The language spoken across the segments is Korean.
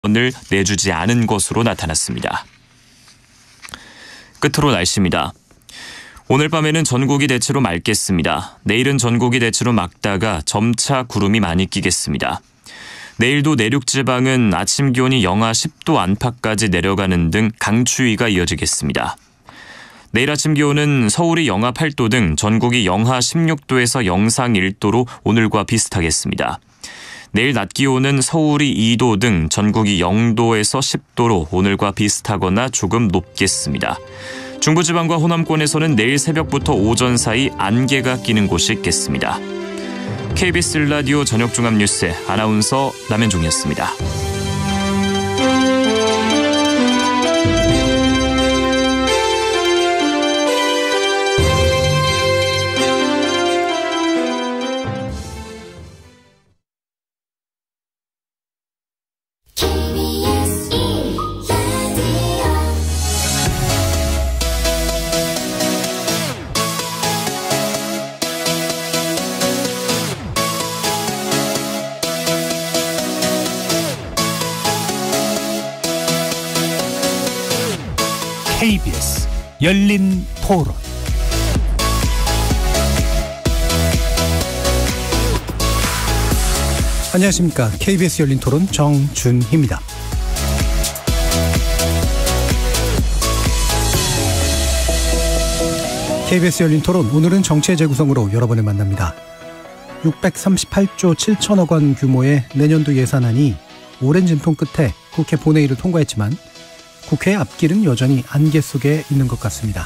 을 내주지 않은 것으로 나타났습니다. 끝으로 날씨입니다. 오늘 밤에는 전국이 대체로 맑겠습니다. 내일은 전국이 대체로 맑다가 점차 구름이 많이 끼겠습니다. 내일도 내륙 지방은 아침 기온이 영하 10도 안팎까지 내려가는 등 강추위가 이어지겠습니다. 내일 아침 기온은 서울이 영하 8도 등 전국이 영하 16도에서 영상 1도로 오늘과 비슷하겠습니다. 내일 낮 기온은 서울이 2도 등 전국이 0도에서 10도로 오늘과 비슷하거나 조금 높겠습니다. 중부지방과 호남권에서는 내일 새벽부터 오전 사이 안개가 끼는 곳이 있겠습니다. KBS 라디오 저녁종합뉴스 아나운서 남현종이었습니다. KBS 열린 토론. 안녕하십니까. KBS 열린 토론 정준희입니다. KBS 열린 토론, 오늘은 정치의 재구성으로 여러분을 만납니다. 638조 7천억 원 규모의 내년도 예산안이 오랜 진통 끝에 국회 본회의를 통과했지만 국회의 앞길은 여전히 안개 속에 있는 것 같습니다.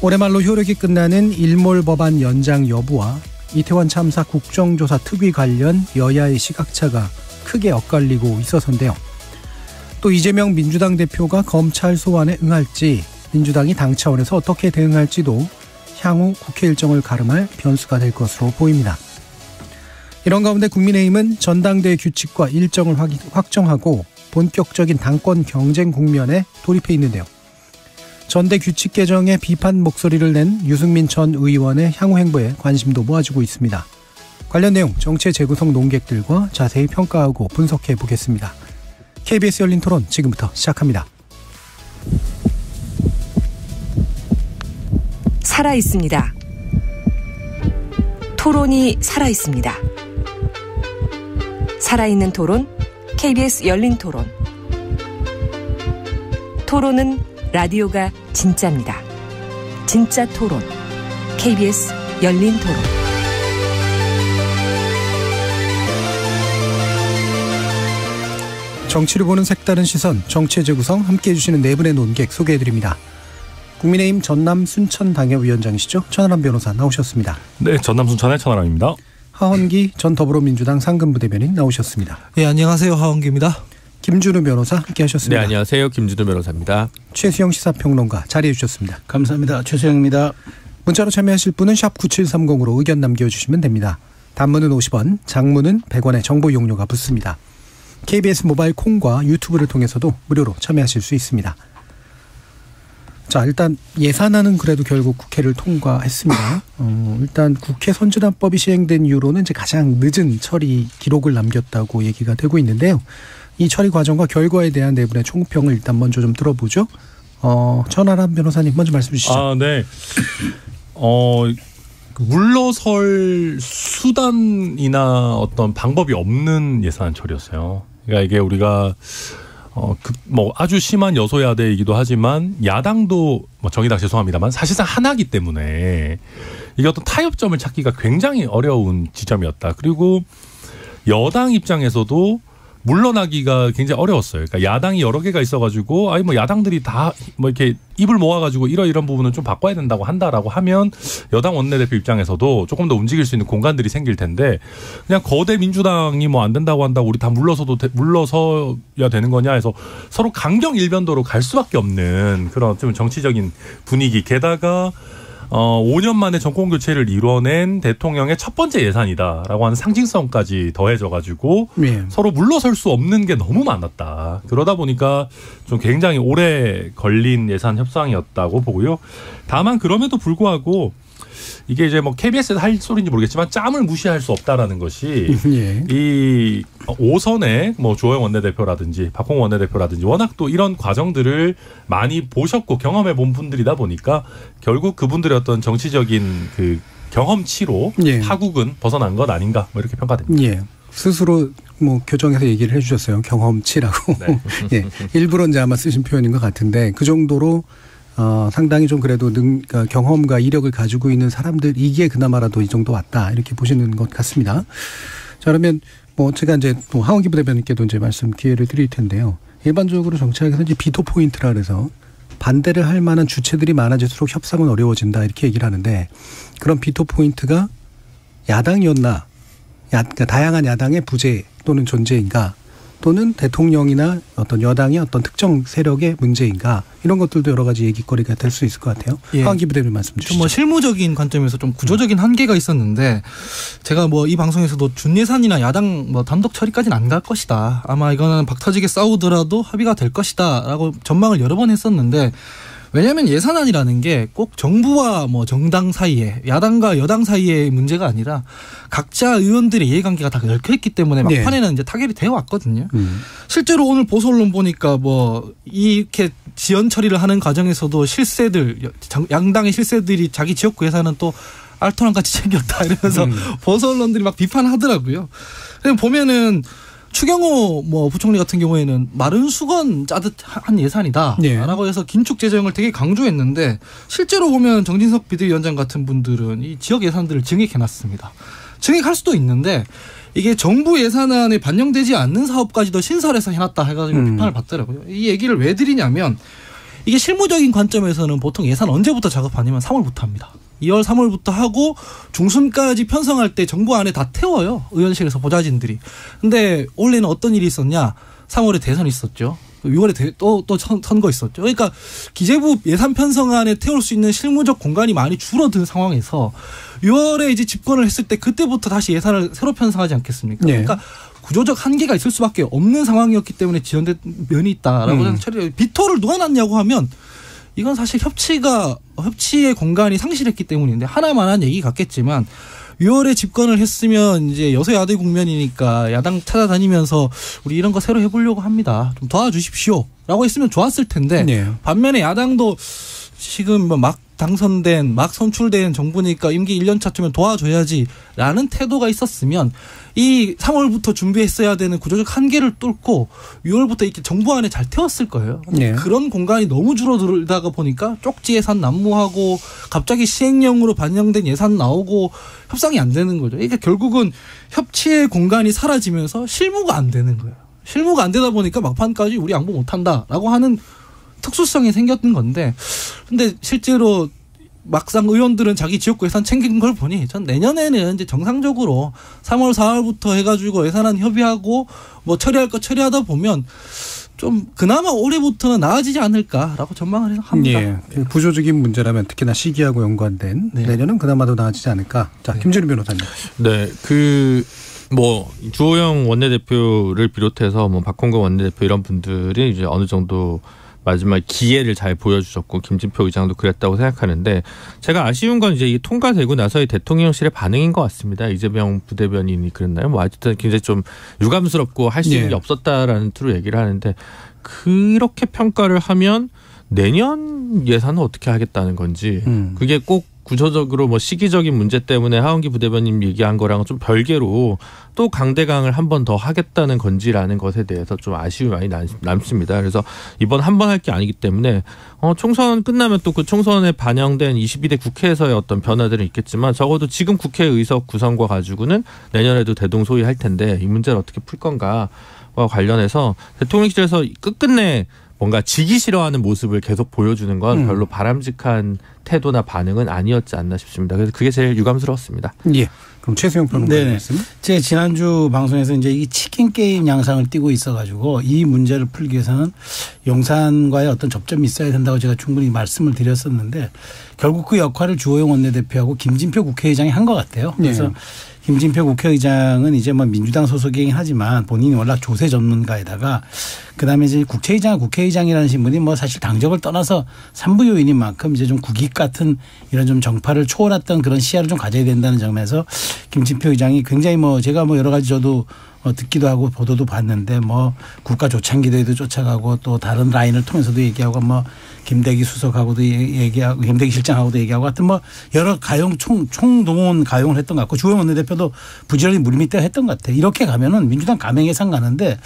올해 말로 효력이 끝나는 일몰 법안 연장 여부와 이태원 참사 국정조사 특위 관련 여야의 시각차가 크게 엇갈리고 있어서인데요. 또 이재명 민주당 대표가 검찰 소환에 응할지, 민주당이 당 차원에서 어떻게 대응할지도 향후 국회 일정을 가름할 변수가 될 것으로 보입니다. 이런 가운데 국민의힘은 전당대회 규칙과 일정을 확정하고 본격적인 당권 경쟁 국면에 돌입해 있는데요. 전대 규칙 개정에 비판 목소리를 낸 유승민 전 의원의 향후 행보에 관심도 모아지고 있습니다. 관련 내용 정치의 재구성 논객들과 자세히 평가하고 분석해 보겠습니다. KBS 열린 토론 지금부터 시작합니다. 살아있습니다. 토론이 살아있습니다. 살아있는 토론, KBS 열린 토론. 토론은 라디오가 진짜입니다. 진짜 토론, KBS 열린 토론. 정치를 보는 색다른 시선, 정치의 재구성 함께해 주시는 네 분의 논객 소개해드립니다. 국민의힘 전남 순천 당협위원장이시죠. 천하람 변호사 나오셨습니다. 네, 전남 순천의 천하람입니다. 하헌기 전 더불어민주당 상근부대변인 나오셨습니다. 네, 안녕하세요. 하헌기입니다. 김준우 변호사 함께하셨습니다. 네, 안녕하세요. 김준우 변호사입니다. 최수영 시사평론가 자리해 주셨습니다. 감사합니다. 최수영입니다. 문자로 참여하실 분은 샵 9730으로 의견 남겨주시면 됩니다. 단문은 50원, 장문은 100원의 정보 이용료가 붙습니다. KBS 모바일 콩과 유튜브를 통해서도 무료로 참여하실 수 있습니다. 자, 일단 예산안은 그래도 결국 국회를 통과했습니다. 일단 국회 선진화법이 시행된 이후로는 이제 가장 늦은 처리 기록을 남겼다고 얘기가 되고 있는데요. 이 처리 과정과 결과에 대한 네 분의 총평을 일단 먼저 좀 들어보죠. 천하람 변호사님 먼저 말씀 주시죠. 네. 물러설 수단이나 어떤 방법이 없는 예산 처리였어요. 그러니까 이게 우리가 아주 심한 여소야대이기도 하지만 야당도 정의당 죄송합니다만 사실상 하나이기 때문에 이게 어떤 타협점을 찾기가 굉장히 어려운 지점이었다. 그리고 여당 입장에서도 물러나기가 굉장히 어려웠어요. 그러니까 야당이 여러 개가 있어가지고 야당들이 다 이렇게 입을 모아가지고 이런 부분은 좀 바꿔야 된다고 한다라고 하면 여당 원내대표 입장에서도 조금 더 움직일 수 있는 공간들이 생길 텐데 그냥 거대 민주당이 안 된다고 한다고 우리 다 물러서야 되는 거냐 해서 서로 강경 일변도로 갈 수밖에 없는 그런 좀 정치적인 분위기. 게다가 5년 만에 정권 교체를 이뤄낸 대통령의 첫 번째 예산이다라고 하는 상징성까지 더해져가지고 서로 물러설 수 없는 게 너무 많았다. 그러다 보니까 좀 굉장히 오래 걸린 예산 협상이었다고 보고요. 다만 그럼에도 불구하고 이게 이제 뭐 KBS에서 할 소리인지 모르겠지만 짬을 무시할 수 없다라는 것이 예. 이 5선의 뭐 주호영 원내대표라든지 박홍 원내대표라든지 워낙 또 이런 과정들을 많이 보셨고 경험해 본 분들이다 보니까 결국 그분들의 어떤 정치적인 그 경험치로 예. 파국은 벗어난 것 아닌가 뭐 이렇게 평가됩니다. 예. 스스로 뭐 교정해서 얘기를 해주셨어요. 경험치라고. 네. 예. 일부러 이제 아마 쓰신 표현인 것 같은데 그 정도로 상당히 좀 그래도 그러니까 경험과 이력을 가지고 있는 사람들이기에 그나마라도 이 정도 왔다 이렇게 보시는 것 같습니다. 자, 그러면 뭐 제가 이제 또 하원기 부대변인께도 이제 말씀 기회를 드릴 텐데요. 일반적으로 정치학에서 이제 비토 포인트라 그래서 반대를 할 만한 주체들이 많아질수록 협상은 어려워진다 이렇게 얘기를 하는데 그런 비토 포인트가 야당이었나? 그러니까 다양한 야당의 부재 또는 존재인가? 또는 대통령이나 어떤 여당의 어떤 특정 세력의 문제인가 이런 것들도 여러 가지 얘기거리가 될 수 있을 것 같아요. 예. 하원기 부대변인 말씀 주시죠. 뭐 실무적인 관점에서 좀 구조적인 한계가 있었는데 제가 뭐 이 방송에서도 준예산이나 야당 뭐 단독 처리까지는 안 갈 것이다. 아마 이거는 박터지게 싸우더라도 합의가 될 것이다라고 전망을 여러 번 했었는데 왜냐하면 예산안이라는 게 꼭 정부와 뭐 정당 사이에 야당과 여당 사이의 문제가 아니라 각자 의원들의 이해관계가 다 얽혀있기 때문에 막판에는 이제 타결이 되어 왔거든요. 실제로 오늘 보수 언론 보니까 뭐 이렇게 지연 처리를 하는 과정에서도 실세들 양당의 실세들이 자기 지역구 예산은 또 알토란 같이 챙겼다 이러면서 보수 언론들이 막 비판하더라고요. 보면은 추경호 뭐 부총리 같은 경우에는 마른 수건 짜듯 한 예산이다라고 해서 긴축 재정을 되게 강조했는데 실제로 보면 정진석 비대위원장 같은 분들은 이 지역 예산들을 증액해놨습니다. 증액할 수도 있는데 이게 정부 예산안에 반영되지 않는 사업까지도 신설해서 해놨다 해가지고 비판을 받더라고요. 이 얘기를 왜 드리냐면 이게 실무적인 관점에서는 보통 예산 언제부터 작업하냐면 3월부터 합니다. 2월 3월부터 하고 중순까지 편성할 때 정부 안에 다 태워요. 의원실에서 보좌진들이. 근데 원래는 어떤 일이 있었냐. 3월에 대선이 있었죠. 6월에 또 선거 있었죠. 그러니까 기재부 예산 편성안에 태울 수 있는 실무적 공간이 많이 줄어든 상황에서 6월에 이제 집권을 했을 때 그때부터 다시 예산을 새로 편성하지 않겠습니까? 그러니까 구조적 한계가 있을 수밖에 없는 상황이었기 때문에 지연된 면이 있다라고 처리. 비토를 누가 놨냐고 하면 이건 사실 협치의 공간이 상실했기 때문인데 하나만한 얘기 같겠지만 6월에 집권을 했으면 이제 여소야대 국면이니까 야당 찾아다니면서 우리 이런 거 새로 해보려고 합니다. 좀 도와주십시오. 라고 했으면 좋았을 텐데 반면에 야당도 지금 막 당선된 막 선출된 정부니까 임기 1년 차쯤면 도와줘야지라는 태도가 있었으면 이 3월부터 준비했어야 되는 구조적 한계를 뚫고 6월부터 이렇게 정부 안에 잘 태웠을 거예요. 그런 공간이 너무 줄어들다가 보니까 쪽지 예산 난무하고 갑자기 시행령으로 반영된 예산 나오고 협상이 안 되는 거죠. 그러니까 결국은 협치의 공간이 사라지면서 실무가 안 되는 거예요. 실무가 안 되다 보니까 막판까지 우리 양보 못한다라고 하는 특수성이 생겼던 건데 근데 실제로 막상 의원들은 자기 지역구 예산 챙긴 걸 보니 전 내년에는 이제 정상적으로 3월 4월부터 해가지고 예산안 협의하고 뭐 처리할 거 처리하다 보면 좀 그나마 올해부터는 나아지지 않을까라고 전망을 합니다. 예. 구조적인 문제라면 특히나 시기하고 연관된 내년은 그나마 더 나아지지 않을까. 자, 김준우 변호사님. 네, 뭐 주호영 원내대표를 비롯해서 뭐 박홍근 원내대표 이런 분들이 이제 어느 정도 마지막 기회를 잘 보여주셨고 김진표 의장도 그랬다고 생각하는데 제가 아쉬운 건 이제 이 통과되고 나서의 대통령실의 반응인 것 같습니다. 이재명 부대변인이 그랬나요? 뭐 어쨌든 굉장히 좀 유감스럽고 할 수 있는 게 없었다라는 투로 얘기를 하는데 그렇게 평가를 하면 내년 예산은 어떻게 하겠다는 건지 그게 꼭 구조적으로 뭐 시기적인 문제 때문에 하원기 부대변인 얘기한 거랑은 좀 별개로 또 강대강을 한 번 더 하겠다는 건지라는 것에 대해서 좀 아쉬움이 많이 남습니다. 그래서 이번 한 번 할 게 아니기 때문에 총선 끝나면 또 그 총선에 반영된 22대 국회에서의 어떤 변화들은 있겠지만 적어도 지금 국회 의석 구성과 가지고는 내년에도 대동소이할 텐데 이 문제를 어떻게 풀 건가와 관련해서 대통령실에서 끝끝내 뭔가 지기 싫어하는 모습을 계속 보여주는 건 별로 바람직한 태도나 반응은 아니었지 않나 싶습니다. 그래서 그게 제일 유감스러웠습니다. 예. 그럼 최수영 평론가님 말씀. 제가 지난주 방송에서 이제 이 치킨 게임 양상을 띠고 있어가지고 이 문제를 풀기 위해서는 용산과의 어떤 접점이 있어야 된다고 제가 충분히 말씀을 드렸었는데 결국 그 역할을 주호영 원내대표하고 김진표 국회의장이 한 것 같아요. 그래서 김진표 국회의장은 이제 뭐 민주당 소속이긴 하지만 본인이 워낙 조세 전문가에다가 그다음에 이제 국회의장이라는 신분이 뭐 사실 당적을 떠나서 산부 요인인 만큼 이제 좀 국익 같은 이런 좀 정파를 초월했던 그런 시야를 좀 가져야 된다는 점에서 김진표 의장이 굉장히 뭐 제가 뭐 여러 가지 저도 듣기도 하고 보도도 봤는데 뭐 국가 조창기도에도 쫓아가고 또 다른 라인을 통해서도 얘기하고 뭐 김대기 수석하고도 얘기하고 김대기 실장하고도 얘기하고 하여튼 뭐 여러 가용 총동원 가용을 했던 것 같고 주호영 원내대표도 부지런히 물밑에 했던 것 같아요. 이렇게 가면은 민주당 감행 예산 가는데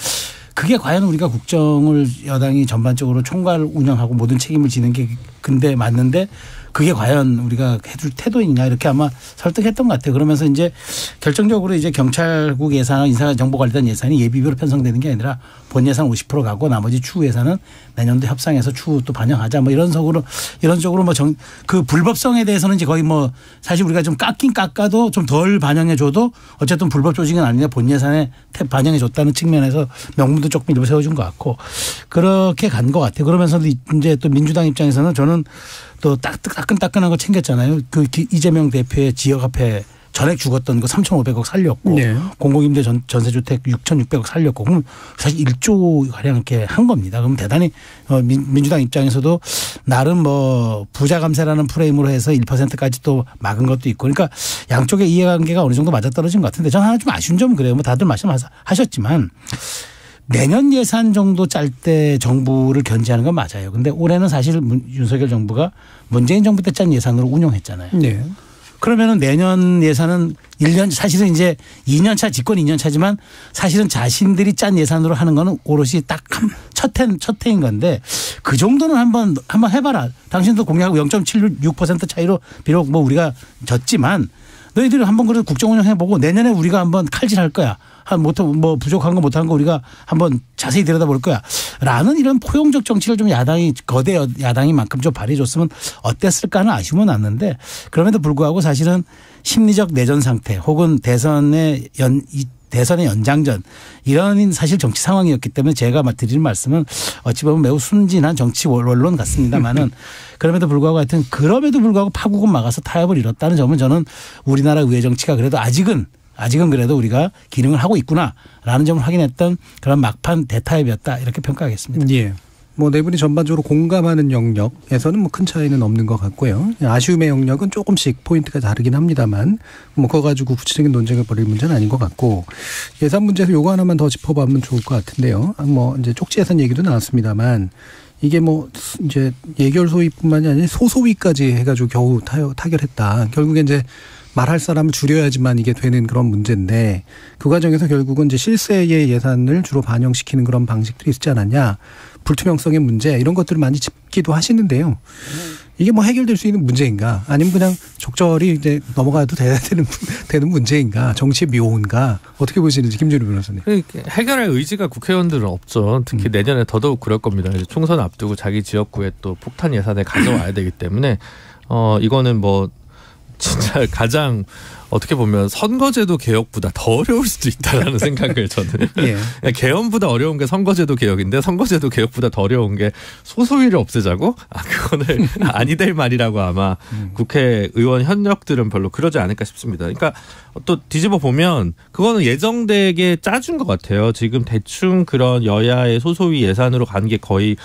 그게 과연 우리가 국정을 여당이 전반적으로 총괄 운영하고 모든 책임을 지는 게 근데 맞는데 그게 과연 우리가 해줄 태도이냐 이렇게 아마 설득했던 것 같아요. 그러면서 이제 결정적으로 이제 경찰국 예산, 인사정보관리단 예산이 예비비로 편성되는 게 아니라 본 예산 50% 가고 나머지 추후 예산은 내년도 협상해서 추후 또 반영하자 뭐 이런 쪽으로 뭐 그 불법성에 대해서는 이제 거의 뭐 사실 우리가 좀 깎아도 좀 덜 반영해 줘도 어쨌든 불법 조직은 아니냐 본 예산에 반영해 줬다는 측면에서 명분도 조금 일부 세워준 것 같고 그렇게 간 것 같아요. 그러면서 이제 또 민주당 입장에서는 저는 또 따끈따끈한 거 챙겼잖아요. 그 이재명 대표의 지역화폐 전액 죽었던 거 3,500억 살렸고 네. 공공임대 전세주택 6,600억 살렸고 그럼 사실 1조 가량 이렇게 한 겁니다. 그럼 대단히 민주당 입장에서도 나름 뭐 부자 감세라는 프레임으로 해서 1%까지 또 막은 것도 있고 그러니까 양쪽의 이해관계가 어느 정도 맞아떨어진 것 같은데 저는 하나 좀 아쉬운 점은 그래요. 뭐 다들 말씀하셨지만 내년 예산 정도 짤 때 정부를 견제하는 건 맞아요. 근데 올해는 사실 윤석열 정부가 문재인 정부 때 짠 예산으로 운용했잖아요. 네. 그러면은 내년 예산은 1년 사실은 이제 2년 차 집권 2년 차지만 사실은 자신들이 짠 예산으로 하는 거는 오롯이 딱 첫 해인 건데 그 정도는 한번 해봐라. 당신도 공약하고 0.76% 차이로 비록 뭐 우리가 졌지만 너희들이 한번 그래도 국정 운영해보고 내년에 우리가 한번 칼질할 거야. 뭐 부족한 거 못한 거 우리가 한번 자세히 들여다볼 거야. 라는 이런 포용적 정치를 좀 거대 야당이만큼 좀 발휘해줬으면 어땠을까 하는 아쉬움은 났는데 그럼에도 불구하고 사실은 심리적 내전 상태 혹은 대선의 연장전 이런 사실 정치 상황이었기 때문에 제가 드리는 말씀은 어찌 보면 매우 순진한 정치 원론 같습니다만은 그럼에도 불구하고 파국은 막아서 타협을 이뤘다는 점은 저는 우리나라 의회 정치가 그래도 아직은 그래도 우리가 기능을 하고 있구나라는 점을 확인했던 그런 막판 대타협이었다 이렇게 평가하겠습니다. 예. 뭐 네 분이 전반적으로 공감하는 영역에서는 뭐 큰 차이는 없는 것 같고요. 아쉬움의 영역은 조금씩 포인트가 다르긴 합니다만 뭐 그거 가지고 구체적인 논쟁을 벌일 문제는 아닌 것 같고 예산 문제에서 요거 하나만 더 짚어보면 좋을 것 같은데요. 뭐 이제 쪽지 예산 얘기도 나왔습니다만 이게 뭐 이제 예결 소위뿐만이 아니라 소소위까지 해가지고 겨우 타결했다. 결국에 이제 말할 사람을 줄여야지만 이게 되는 그런 문제인데 그 과정에서 결국은 이제 실세의 예산을 주로 반영시키는 그런 방식들이 있지 않았냐. 불투명성의 문제 이런 것들을 많이 짚기도 하시는데요. 이게 뭐 해결될 수 있는 문제인가 아니면 그냥 적절히 이제 넘어가도 되는 문제인가 정치의 묘인가 어떻게 보시는지 김준우 변호사님. 해결할 의지가 국회의원들은 없죠. 특히 내년에 더더욱 그럴 겁니다. 이제 총선 앞두고 자기 지역구에 또 폭탄 예산을 가져와야 되기 때문에 이거는 뭐 진짜 가장 어떻게 보면 선거제도 개혁보다 더 어려울 수도 있다라는 생각을 저는 예. 개헌보다 어려운 게 선거제도 개혁인데 선거제도 개혁보다 더 어려운 게 소소위를 없애자고? 그거는 아니 될 말이라고 아마 국회의원 현역들은 별로 그러지 않을까 싶습니다. 그러니까 또 뒤집어 보면 그거는 예정되게 짜준 것 같아요. 지금 대충 그런 여야의 소소위 예산으로 간 게 거의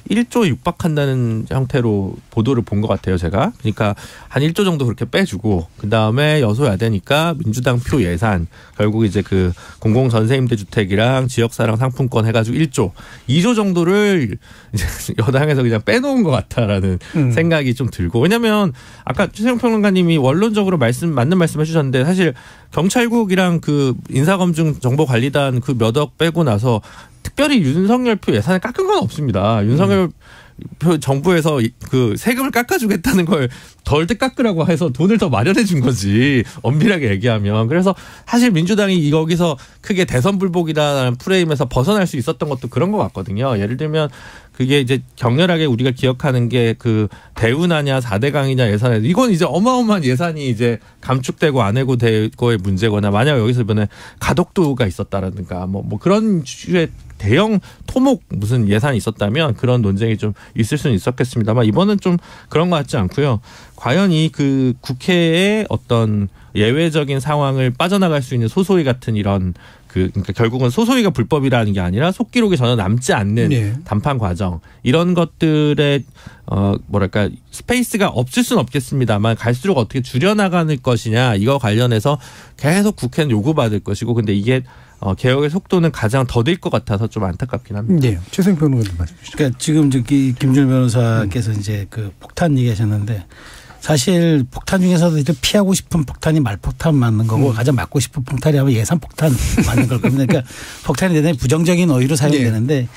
1조 육박한다는 형태로 보도를 본 것 같아요. 제가. 그러니까 한 1조 정도 그렇게 빼주고 그다음에 여소야 되니까 민주당 표 예산 결국 이제 그 공공 전세임대주택이랑 지역사랑 상품권 해가지고 2조 정도를 이제 여당에서 그냥 빼놓은 것 같다라는 생각이 좀 들고 왜냐하면 아까 최재형 평론가님이 원론적으로 맞는 말씀 해주셨는데 사실 경찰국이랑 그 인사검증 정보관리단 그 몇 억 빼고 나서 특별히 윤석열 표 예산을 깎은 건 없습니다. 윤석열 정부에서 그 세금을 깎아주겠다는 걸 덜 깎으라고 해서 돈을 더 마련해 준 거지 엄밀하게 얘기하면. 그래서 사실 민주당이 여기서 크게 대선 불복이라는 프레임에서 벗어날 수 있었던 것도 그런 것 같거든요. 예를 들면 그게 이제 격렬하게 우리가 기억하는 게 그 대운하냐 4대강이냐 예산에 이건 이제 어마어마한 예산이 이제 감축되고 안 해고되고의 문제거나 만약 여기서 이번에 가덕도가 있었다라든가 뭐 그런 주의 대형 토목 무슨 예산이 있었다면 그런 논쟁이 좀 있을 수는 있었겠습니다만 이번은 좀 그런 것 같지 않고요. 과연 이 그 국회의 어떤 예외적인 상황을 빠져나갈 수 있는 소소위 같은 이런 그러니까 결국은 소소위가 불법이라는 게 아니라 속기록이 전혀 남지 않는 네. 담판 과정 이런 것들의 뭐랄까 스페이스가 없을 수는 없겠습니다만 갈수록 어떻게 줄여나가는 것이냐 이거 관련해서 계속 국회는 요구받을 것이고 근데 이게 개혁의 속도는 가장 더딜 것 같아서 좀 안타깝긴 합니다. 네, 최승 변호사님 말씀 주시죠. 그러니까 지금 저기 김준일 변호사께서 이제 그 폭탄 얘기하셨는데 사실 폭탄 중에서도 이제 피하고 싶은 폭탄이 말폭탄 맞는 거고 가장 맞고 싶은 폭탄이 아마 예산 폭탄 맞는 걸 겁니다. 그러니까 폭탄이 대단히 부정적인 어휘로 사용되는데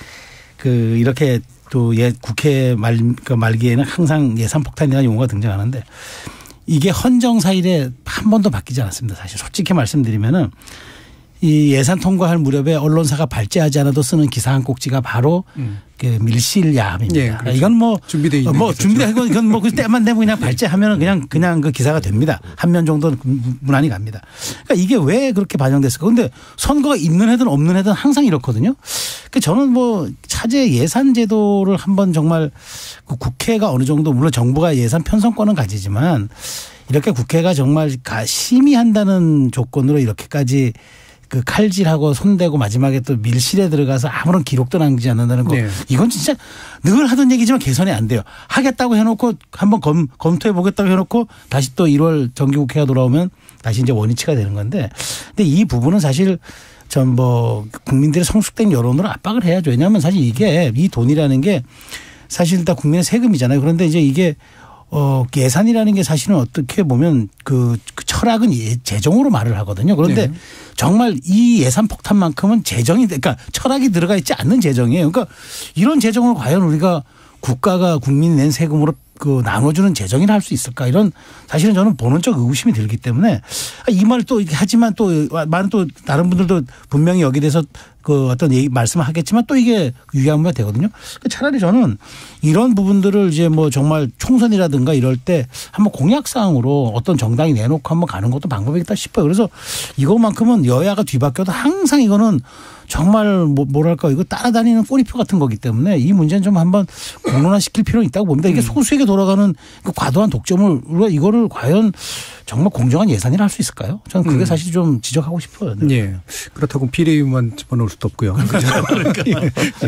그 이렇게 또 국회 말기에는 항상 예산 폭탄이라는 용어가 등장하는데 이게 헌정사 이래 한 번도 바뀌지 않았습니다. 사실 솔직히 말씀드리면은 이 예산 통과할 무렵에 언론사가 발제하지 않아도 쓰는 기사 한 꼭지가 바로 그 밀실야합입니다. 네, 그렇죠. 이건 준비되어 있는 준비되어 있고 이건 그 때만 되면 그냥 발제하면 그냥 그 기사가 됩니다. 한 면 정도는 무난히 갑니다. 그러니까 이게 왜 그렇게 반영됐을까? 그런데 선거가 있는 해든 없는 해든 항상 이렇거든요. 그러니까 저는 차제 예산 제도를 한번 정말 그 국회가 어느 정도 물론 정부가 예산 편성권은 가지지만 이렇게 국회가 정말 심의한다는 조건으로 이렇게까지 그 칼질하고 손대고 마지막에 또 밀실에 들어가서 아무런 기록도 남기지 않는다는 거. 네. 이건 진짜 늘 하던 얘기지만 개선이 안 돼요. 하겠다고 해놓고 한번 검토해 보겠다고 해놓고 다시 또 1월 정기국회가 돌아오면 다시 이제 원위치가 되는 건데. 근데 이 부분은 사실 전 국민들의 성숙된 여론으로 압박을 해야죠. 왜냐하면 사실 이게 이 돈이라는 게 사실 다 국민의 세금이잖아요. 그런데 이제 이게 예산이라는 게 사실은 어떻게 보면 그 철학은 재정으로 말을 하거든요. 그런데 네. 정말 이 예산 폭탄만큼은 그러니까 철학이 들어가 있지 않는 재정이에요. 그러니까 이런 재정을 과연 우리가 국가가 국민이 낸 세금으로 나눠주는 재정이라 할 수 있을까 이런 사실은 저는 본원적 의구심이 들기 때문에 이 말을 또 하지만 또 많은 또 다른 분들도 분명히 여기에 대해서 그 어떤 말씀을 하겠지만 또 이게 유의하면 되거든요. 차라리 저는 이런 부분들을 이제 정말 총선이라든가 이럴 때 한번 공약사항으로 어떤 정당이 내놓고 한번 가는 것도 방법이겠다 싶어요. 그래서 이것만큼은 여야가 뒤바뀌어도 항상 이거는 정말 뭐랄까 이거 따라다니는 꼬리표 같은 거기 때문에 이 문제는 좀 한번 공론화시킬 필요는 있다고 봅니다. 이게 소수에게 돌아가는 그 과도한 독점을 우리가 이거를 과연 정말 공정한 예산이라 할 수 있을까요? 저는 그게 사실 좀 지적하고 싶어요. 네. 예. 그렇다고 비례의원만 집어넣을 수도 없고요.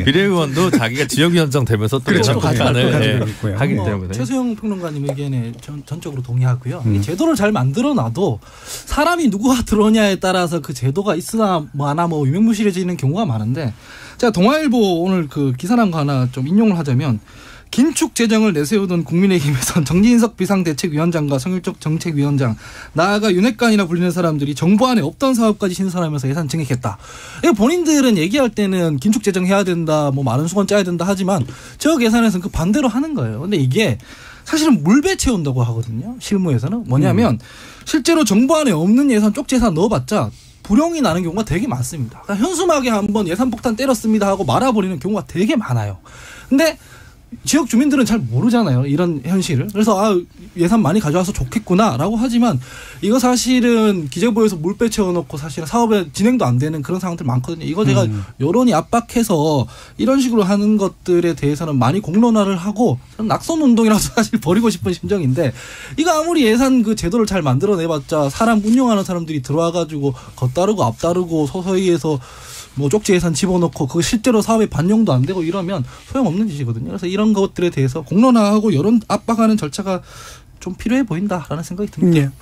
비례의원도 자기가 지역위원장 되면서 또 그렇죠. 폭탄을 하기 때문에. 최수영 평론가님 의견에 전적으로 동의하고요. 이 제도를 잘 만들어놔도 사람이 누구가 들어오냐에 따라서 그 제도가 있으나 안 하나 유명무실해지는 경우가 많은데 제가 동아일보 오늘 그 기사 난 거 하나 좀 인용을 하자면 긴축 재정을 내세우던 국민의힘에선 정진석 비상대책위원장과 성일종 정책위원장 나아가 윤핵관이라 불리는 사람들이 정부 안에 없던 사업까지 신설하면서 예산 증액했다. 본인들은 얘기할 때는 긴축 재정 해야 된다, 많은 수건 짜야 된다 하지만 지역 예산에서는 그 반대로 하는 거예요. 근데 이게 사실은 물배 채운다고 하거든요. 실무에서는 뭐냐면 실제로 정부 안에 없는 예산 쪽지 예산 넣어봤자 불용이 나는 경우가 되게 많습니다. 그러니까 현수막에 한번 예산 폭탄 때렸습니다 하고 말아버리는 경우가 되게 많아요. 근데 지역 주민들은 잘 모르잖아요. 이런 현실을. 그래서 예산 많이 가져와서 좋겠구나라고 하지만 이거 사실은 기재부에서 물배 채워놓고 사실은 사업에 진행도 안 되는 그런 상황들 많거든요. 이거 제가 여론이 압박해서 이런 식으로 하는 것들에 대해서는 많이 공론화를 하고 낙선 운동이라서 사실 버리고 싶은 심정인데 이거 아무리 예산 그 제도를 잘 만들어내봤자 사람 운영하는 사람들이 들어와가지고 겉다르고 앞다르고 서서히해서 쪽지 예산 집어넣고 그거 실제로 사업에 반영도 안 되고 이러면 소용없는 짓이거든요. 그래서 이런 것들에 대해서 공론화하고 여론 압박하는 절차가 좀 필요해 보인다라는 생각이 듭니다.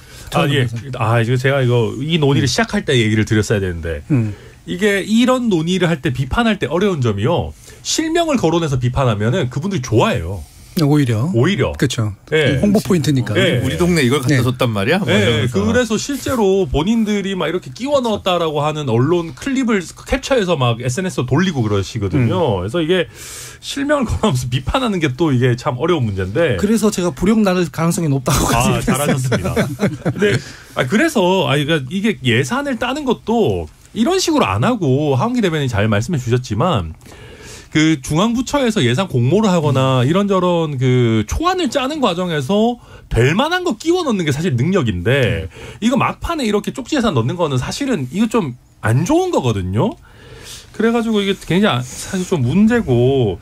이거 제가 이 논의를 시작할 때 얘기를 드렸어야 되는데 이게 이런 논의를 할 때 비판할 때 어려운 점이요. 실명을 거론해서 비판하면은 그분들이 좋아해요. 오히려. 그렇죠. 네. 홍보 포인트니까. 네. 우리 동네 이걸 갖다 줬단 말이야. 네. 그래서 실제로 본인들이 막 이렇게 끼워 넣었다라고 하는 언론 클립을 캡처해서 막 SNS에 돌리고 그러시거든요. 그래서 이게 실명을 거론하면서 비판하는 게 또 이게 참 어려운 문제인데. 그래서 제가 불용 나는 가능성이 높다고 잘하셨습니다. 근데 그래서 그러니까 이게 예산을 따는 것도 이런 식으로 안 하고 하은기 대변인이 잘 말씀해 주셨지만. 그 중앙부처에서 예산 공모를 하거나 이런저런 그 초안을 짜는 과정에서 될 만한 거 끼워 넣는 게 사실 능력인데 이거 막판에 이렇게 쪽지 예산 넣는 거는 사실은 이거 좀 안 좋은 거거든요. 그래가지고 이게 굉장히 사실 좀 문제고,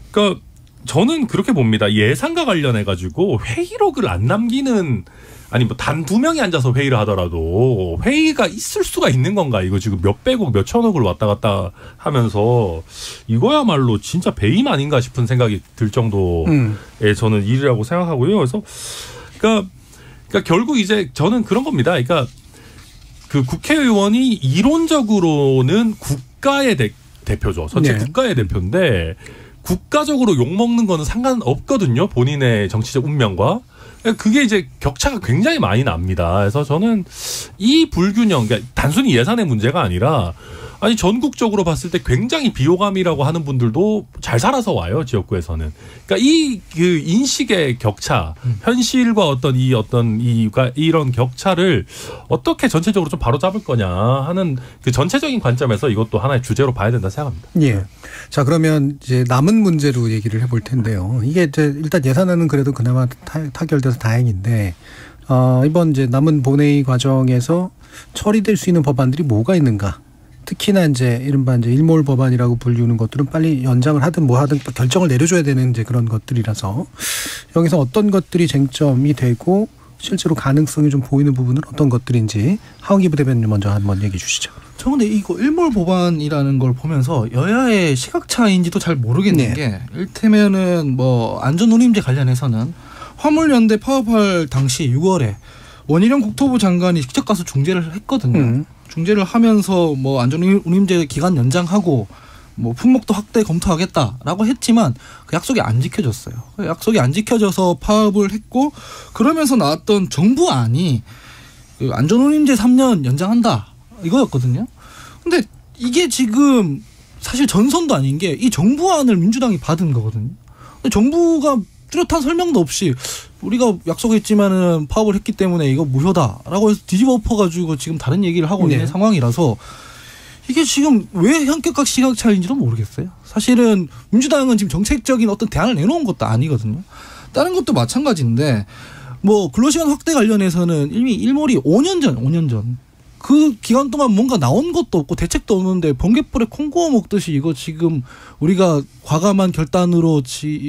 그러니까 저는 그렇게 봅니다. 예산과 관련해 가지고 회의록을 안 남기는 아니 뭐 단 2명이 앉아서 회의를 하더라도 회의가 있을 수가 있는 건가? 이거 지금 몇백억 몇천억을 왔다 갔다 하면서 이거야말로 진짜 배임 아닌가 싶은 생각이 들 정도의 저는 일이라고 생각하고요. 그래서 그러니까 결국 이제 저는 그런 겁니다. 그러니까 그 국회의원이 이론적으로는 국가의 대표죠. 전체 국가의 대표인데 국가적으로 욕먹는 거는 상관없거든요. 본인의 정치적 운명과. 그게 이제 격차가 굉장히 많이 납니다. 그래서 저는 이 불균형, 그러니까 단순히 예산의 문제가 아니라 아니 전국적으로 봤을 때 굉장히 비호감이라고 하는 분들도 잘 살아서 와요, 지역구에서는. 그러니까 이 그 인식의 격차, 현실과 이런 격차를 어떻게 전체적으로 좀 바로잡을 거냐 하는 그 전체적인 관점에서 이것도 하나의 주제로 봐야 된다 생각합니다. 예. 자, 그러면 이제 남은 문제로 얘기를 해볼 텐데요. 이게 이제 일단 예산안은 그래도 그나마 타결돼서 다행인데 이번 이제 남은 본회의 과정에서 처리될 수 있는 법안들이 뭐가 있는가? 특히나 이제 이른바 이제 일몰 법안이라고 불리우는 것들은 빨리 연장을 하든 뭐 하든 결정을 내려줘야 되는 이제 그런 것들이라서 여기서 어떤 것들이 쟁점이 되고 실제로 가능성이 좀 보이는 부분은 어떤 것들인지 하은기 부대변인 먼저 한번 얘기해 주시죠. 저 근데 이거 일몰 법안이라는 걸 보면서 여야의 시각 차이인지도 잘 모르겠는 게 일테면은 뭐 안전운임제 관련해서는 화물연대 파업할 당시 6월에 원희룡 국토부 장관이 직접 가서 중재를 했거든요. 중재를 하면서 뭐 안전운임제 기간 연장하고 뭐 품목도 확대 검토하겠다라고 했지만 그 약속이 안 지켜졌어요. 그 약속이 안 지켜져서 파업을 했고 그러면서 나왔던 정부안이 그 안전운임제 3년 연장한다 이거였거든요. 근데 이게 지금 사실 전선도 아닌 게 이 정부안을 민주당이 받은 거거든요. 근데 정부가 뚜렷한 설명도 없이 우리가 약속했지만은 파업을 했기 때문에 이거 무효다라고 해서 뒤집어 엎어가지고 지금 다른 얘기를 하고 있는 상황이라서 이게 지금 왜 현격각 시각 차이인지도 모르겠어요. 사실은 민주당은 지금 정책적인 어떤 대안을 내놓은 것도 아니거든요. 다른 것도 마찬가지인데 뭐 근로시간 확대 관련해서는 이미 일몰이 5년 전 그 기간 동안 뭔가 나온 것도 없고 대책도 없는데 번갯불에 콩 구워 먹듯이 이거 지금 우리가 과감한 결단으로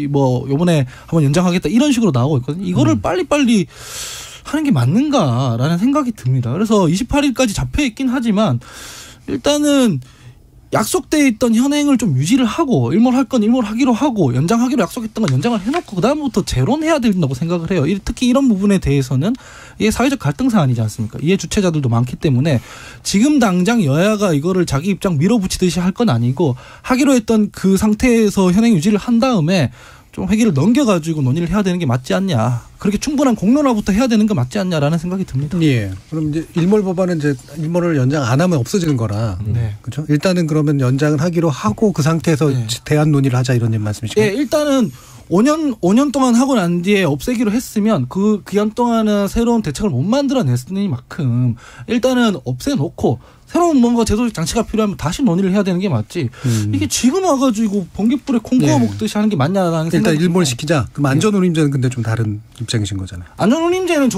뭐 요번에 한번 연장하겠다 이런 식으로 나오고 있거든요. 이거를 빨리빨리 하는 게 맞는가라는 생각이 듭니다. 그래서 28일까지 잡혀 있긴 하지만 일단은 약속돼 있던 현행을 좀 유지를 하고 일몰할 건 일몰하기로 하고 연장하기로 약속했던 건 연장을 해놓고 그다음부터 재론해야 된다고 생각을 해요. 특히 이런 부분에 대해서는 이게 사회적 갈등 사안이지 않습니까? 이해 주체자들도 많기 때문에 지금 당장 여야가 이거를 자기 입장 밀어붙이듯이 할 건 아니고 하기로 했던 그 상태에서 현행 유지를 한 다음에 좀 회기를 넘겨가지고 논의를 해야 되는 게 맞지 않냐. 그렇게 충분한 공론화부터 해야 되는 게 맞지 않냐라는 생각이 듭니다. 예. 그럼 이제 일몰 법안은 이제 일몰을 연장 안 하면 없어지는 거라. 네. 그렇죠. 일단은 그러면 연장을 하기로 하고 그 상태에서 대안 논의를 하자 이런 말씀이시죠? 예. 일단은 5년 동안 하고 난 뒤에 없애기로 했으면 그 기간 동안은 새로운 대책을 못 만들어냈으니만큼 일단은 없애놓고 새로운 뭔가 제도적 장치가 필요하면 다시 논의를 해야 되는 게 맞지. 이게 지금 와가지고 번갯불에 콩 구워 먹듯이 하는 게 맞냐라는 생각이. 일단 일몰시키자. 그럼 안전운임제는 근데 좀 다른 입장이신 거잖아요. 안전운임제는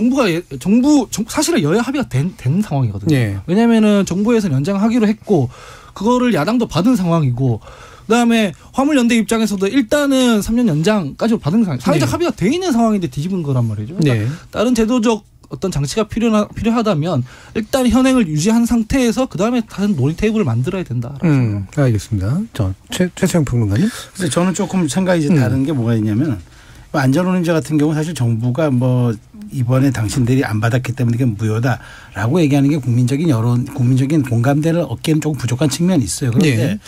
사실은 여야 합의가 된 상황이거든요. 예. 왜냐면은 정부에서 연장하기로 했고 그거를 야당도 받은 상황이고 그다음에 화물연대 입장에서도 일단은 3년 연장까지 받은 상황. 사회적 합의가 돼 있는 상황인데 뒤집은 거란 말이죠. 그러니까 다른 제도적 어떤 장치가 필요하다면 일단 현행을 유지한 상태에서 그다음에 다른 논의 테이블을 만들어야 된다. 알겠습니다. 최수영 평론가님. 그래서 저는 조금 생각이 이제 다른 게 뭐가 있냐면 안전운임제 같은 경우 사실 정부가 뭐 이번에 당신들이 안 받았기 때문에 이게 무효다라고 얘기하는 게 국민적인 공감대를 얻기에는 조금 부족한 측면이 있어요. 그런데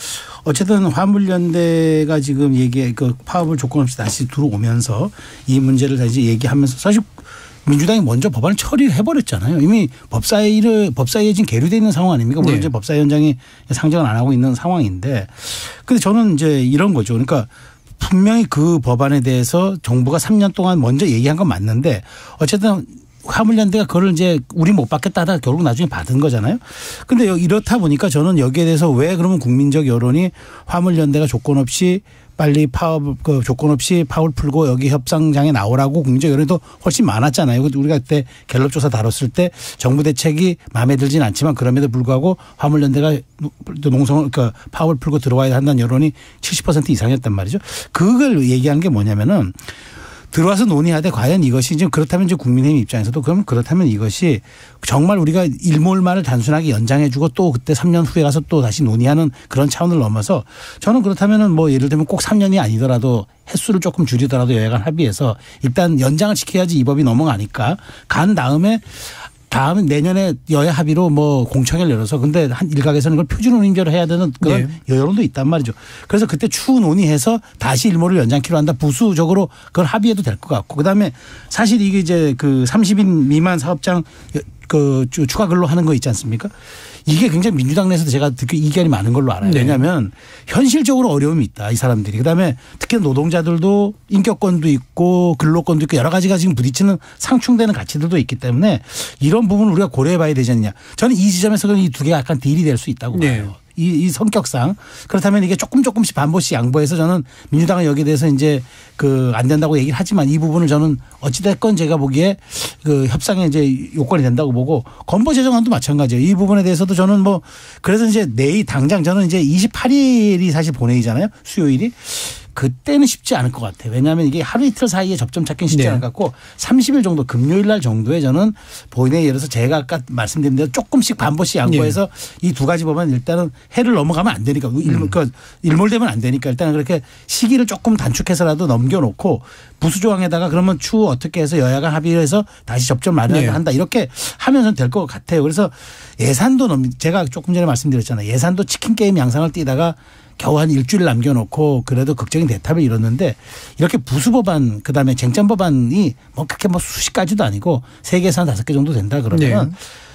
어쨌든 화물연대가 지금 그 파업을 조건 없이 다시 들어오면서 이 문제를 다시 얘기하면서 사실 민주당이 먼저 법안을 처리를 해버렸잖아요. 이미 법사위에 지금 계류되어 있는 상황 아닙니까? 물론 이제 법사위원장이 상정을 안 하고 있는 상황인데, 근데 저는 이제 이런 거죠. 그러니까 분명히 그 법안에 대해서 정부가 3년 동안 먼저 얘기한 건 맞는데 어쨌든 화물연대가 그걸 이제 우리 못 받겠다 하다가 결국 나중에 받은 거잖아요. 근데 이렇다 보니까 저는 여기에 대해서 왜 그러면 국민적 여론이 화물연대가 조건 없이 빨리 조건 없이 파울 풀고 여기 협상장에 나오라고 국민적 여론이 더 훨씬 많았잖아요. 우리가 그때 갤럽 조사 다뤘을 때 정부 대책이 마음에 들진 않지만 그럼에도 불구하고 화물연대가 파울 풀고 들어와야 한다는 여론이 70% 이상이었단 말이죠. 그걸 얘기한 게 뭐냐면은 들어와서 논의하되 과연 이것이 지금 그렇다면 이제 국민의힘 입장에서도 그러면 그렇다면 이것이 정말 우리가 일몰만을 단순하게 연장해주고 또 그때 3년 후에 가서 또 다시 논의하는 그런 차원을 넘어서 저는 그렇다면은 뭐 예를 들면 꼭 3년이 아니더라도 횟수를 조금 줄이더라도 여야간 합의해서 일단 연장을 시켜야지 이 법이 넘어가니까 간 다음에 내년에 여야 합의로 뭐 공청회를 열어서 근데 한 일각에서는 그걸 표준 운임제로 해야 되는 그런 여론도 있단 말이죠. 그래서 그때 추후 논의해서 다시 일몰을 연장키로 한다. 부수적으로 그걸 합의해도 될 것 같고 그다음에 사실 이게 이제 그 30인 미만 사업장 그 추가 근로 하는 거 있지 않습니까? 이게 굉장히 민주당 내에서도 제가 듣기 이견이 많은 걸로 알아요. 왜냐하면 현실적으로 어려움이 있다. 이 사람들이. 그다음에 특히 노동자들도 인격권도 있고 근로권도 있고 여러 가지가 지금 부딪히는 상충되는 가치들도 있기 때문에 이런 부분을 우리가 고려해 봐야 되지 않냐. 저는 이 지점에서 이 두 개가 약간 딜이 될 수 있다고 봐요. 이 성격상 그렇다면 이게 조금씩 반복씩 양보해서 저는 민주당은 여기에 대해서 이제 안 된다고 얘기를 하지만 이 부분을 저는 어찌됐건 제가 보기에 협상에 이제 요건이 된다고 보고 건보 재정안도 마찬가지예요. 이 부분에 대해서도 저는 뭐 그래서 이제 내일 당장 저는 이제 28일이 사실 본회의잖아요. 수요일이. 그때는 쉽지 않을 것 같아요. 왜냐하면 이게 하루 이틀 사이에 접점 찾기는 쉽지 않을 것 같고 30일 정도 금요일 날 정도에 저는 본회의에 이르러서 제가 아까 말씀드린 대로 조금씩 반복씩 양보해서 이 두 가지 법안 일단은 해를 넘어가면 안 되니까 일몰되면 안 되니까 일단은 그렇게 시기를 조금 단축해서라도 넘겨놓고 부수조항에다가 그러면 추후 어떻게 해서 여야가 합의를 해서 다시 접점 마련을 한다 이렇게 하면 될 것 같아요. 그래서 예산도 제가 조금 전에 말씀드렸잖아요. 예산도 치킨 게임 양상을 띠다가 겨우 한 일주일 남겨놓고 그래도 극적인 대탑을 이뤘는데 이렇게 부수법안 그다음에 쟁점법안이 뭐 그렇게 뭐 수십 가지도 아니고 3개에서 한 5개 정도 된다 그러면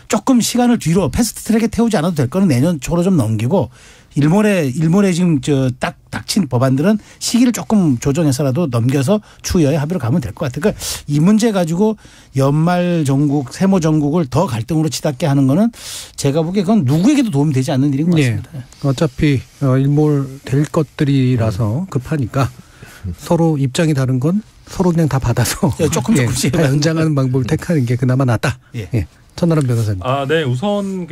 조금 시간을 뒤로 패스트 트랙에 태우지 않아도 될 거는 내년 초로 좀 넘기고 일몰에 지금 딱 닥친 법안들은 시기를 조금 조정해서라도 넘겨서 추후에 합의로 가면 될 것 같아요. 그러니까 이 문제 가지고 연말 정국, 세모 정국을 더 갈등으로 치닫게 하는 거는 제가 보기에 그건 누구에게도 도움이 되지 않는 일인 것 같습니다. 어차피 일몰 될 것들이라서 급하니까 서로 입장이 다른 건 서로 그냥 다 받아서 조금씩 다 연장하는 방법을 택하는 게 그나마 낫다. 천나람 변호사님. 네. 우선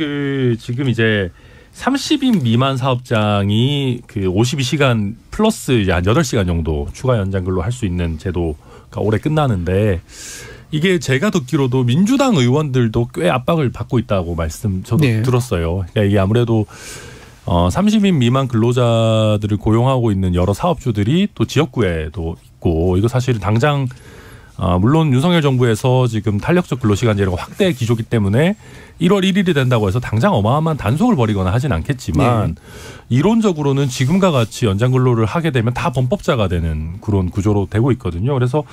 지금 이제 30인 미만 사업장이 52시간 플러스 이제 한 8시간 정도 추가 연장 근로 할 수 있는 제도가 올해 끝나는데 이게 제가 듣기로도 민주당 의원들도 꽤 압박을 받고 있다고 저도 들었어요. 그러니까 이게 아무래도 30인 미만 근로자들을 고용하고 있는 여러 사업주들이 또 지역구에도 있고 이거 사실은 당장 물론 윤석열 정부에서 지금 탄력적 근로시간제가 확대 기조기 때문에 1월 1일이 된다고 해서 당장 어마어마한 단속을 벌이거나 하진 않겠지만 이론적으로는 지금과 같이 연장 근로를 하게 되면 다 범법자가 되는 그런 구조로 되고 있거든요. 그래서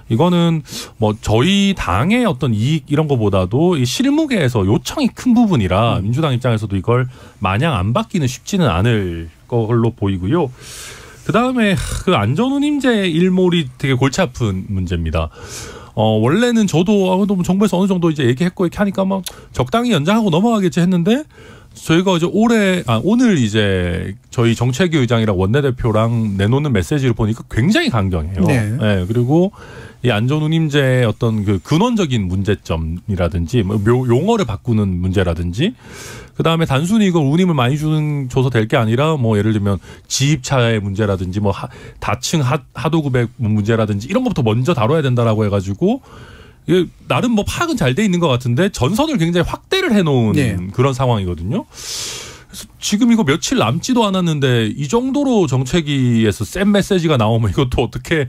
이거는 뭐 저희 당의 어떤 이익 이런 거보다도 이 실무계에서 요청이 큰 부분이라 민주당 입장에서도 이걸 마냥 안 받기는 쉽지는 않을 걸로 보이고요. 그다음에 안전운임제 일몰이 되게 골치 아픈 문제입니다. 원래는 저도 정부에서 어느 정도 이제 얘기했고 이렇게 하니까 막 적당히 연장하고 넘어가겠지 했는데 저희가 이제 오늘 이제 저희 정책위 의장이랑 원내대표랑 내놓는 메시지를 보니까 굉장히 강경해요. 그리고 이 안전운임제의 어떤 근원적인 문제점이라든지 용어를 바꾸는 문제라든지 그다음에 단순히 이걸 운임을 많이 줘서 될 게 아니라 뭐 예를 들면 지입차의 문제라든지 뭐 다층 하도급의 문제라든지 이런 것부터 먼저 다뤄야 된다라고 해가지고 이게 나름 뭐 파악은 잘 돼 있는 것 같은데 전선을 굉장히 확대를 해놓은 그런 상황이거든요. 그래서 지금 이거 며칠 남지도 않았는데 이 정도로 정책위에서 센 메시지가 나오면 이것도 어떻게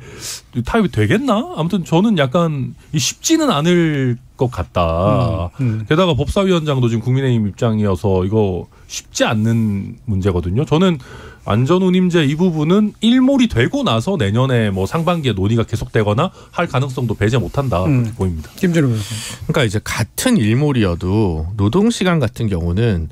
타협이 되겠나? 아무튼 저는 약간 쉽지는 않을 것 같다. 게다가 법사위원장도 지금 국민의힘 입장이어서 이거 쉽지 않는 문제거든요. 저는 안전운임제 이 부분은 일몰이 되고 나서 내년에 뭐 상반기에 논의가 계속되거나 할 가능성도 배제 못한다 보입니다. 김준호 변호사. 그러니까 이제 같은 일몰이어도 노동시간 같은 경우는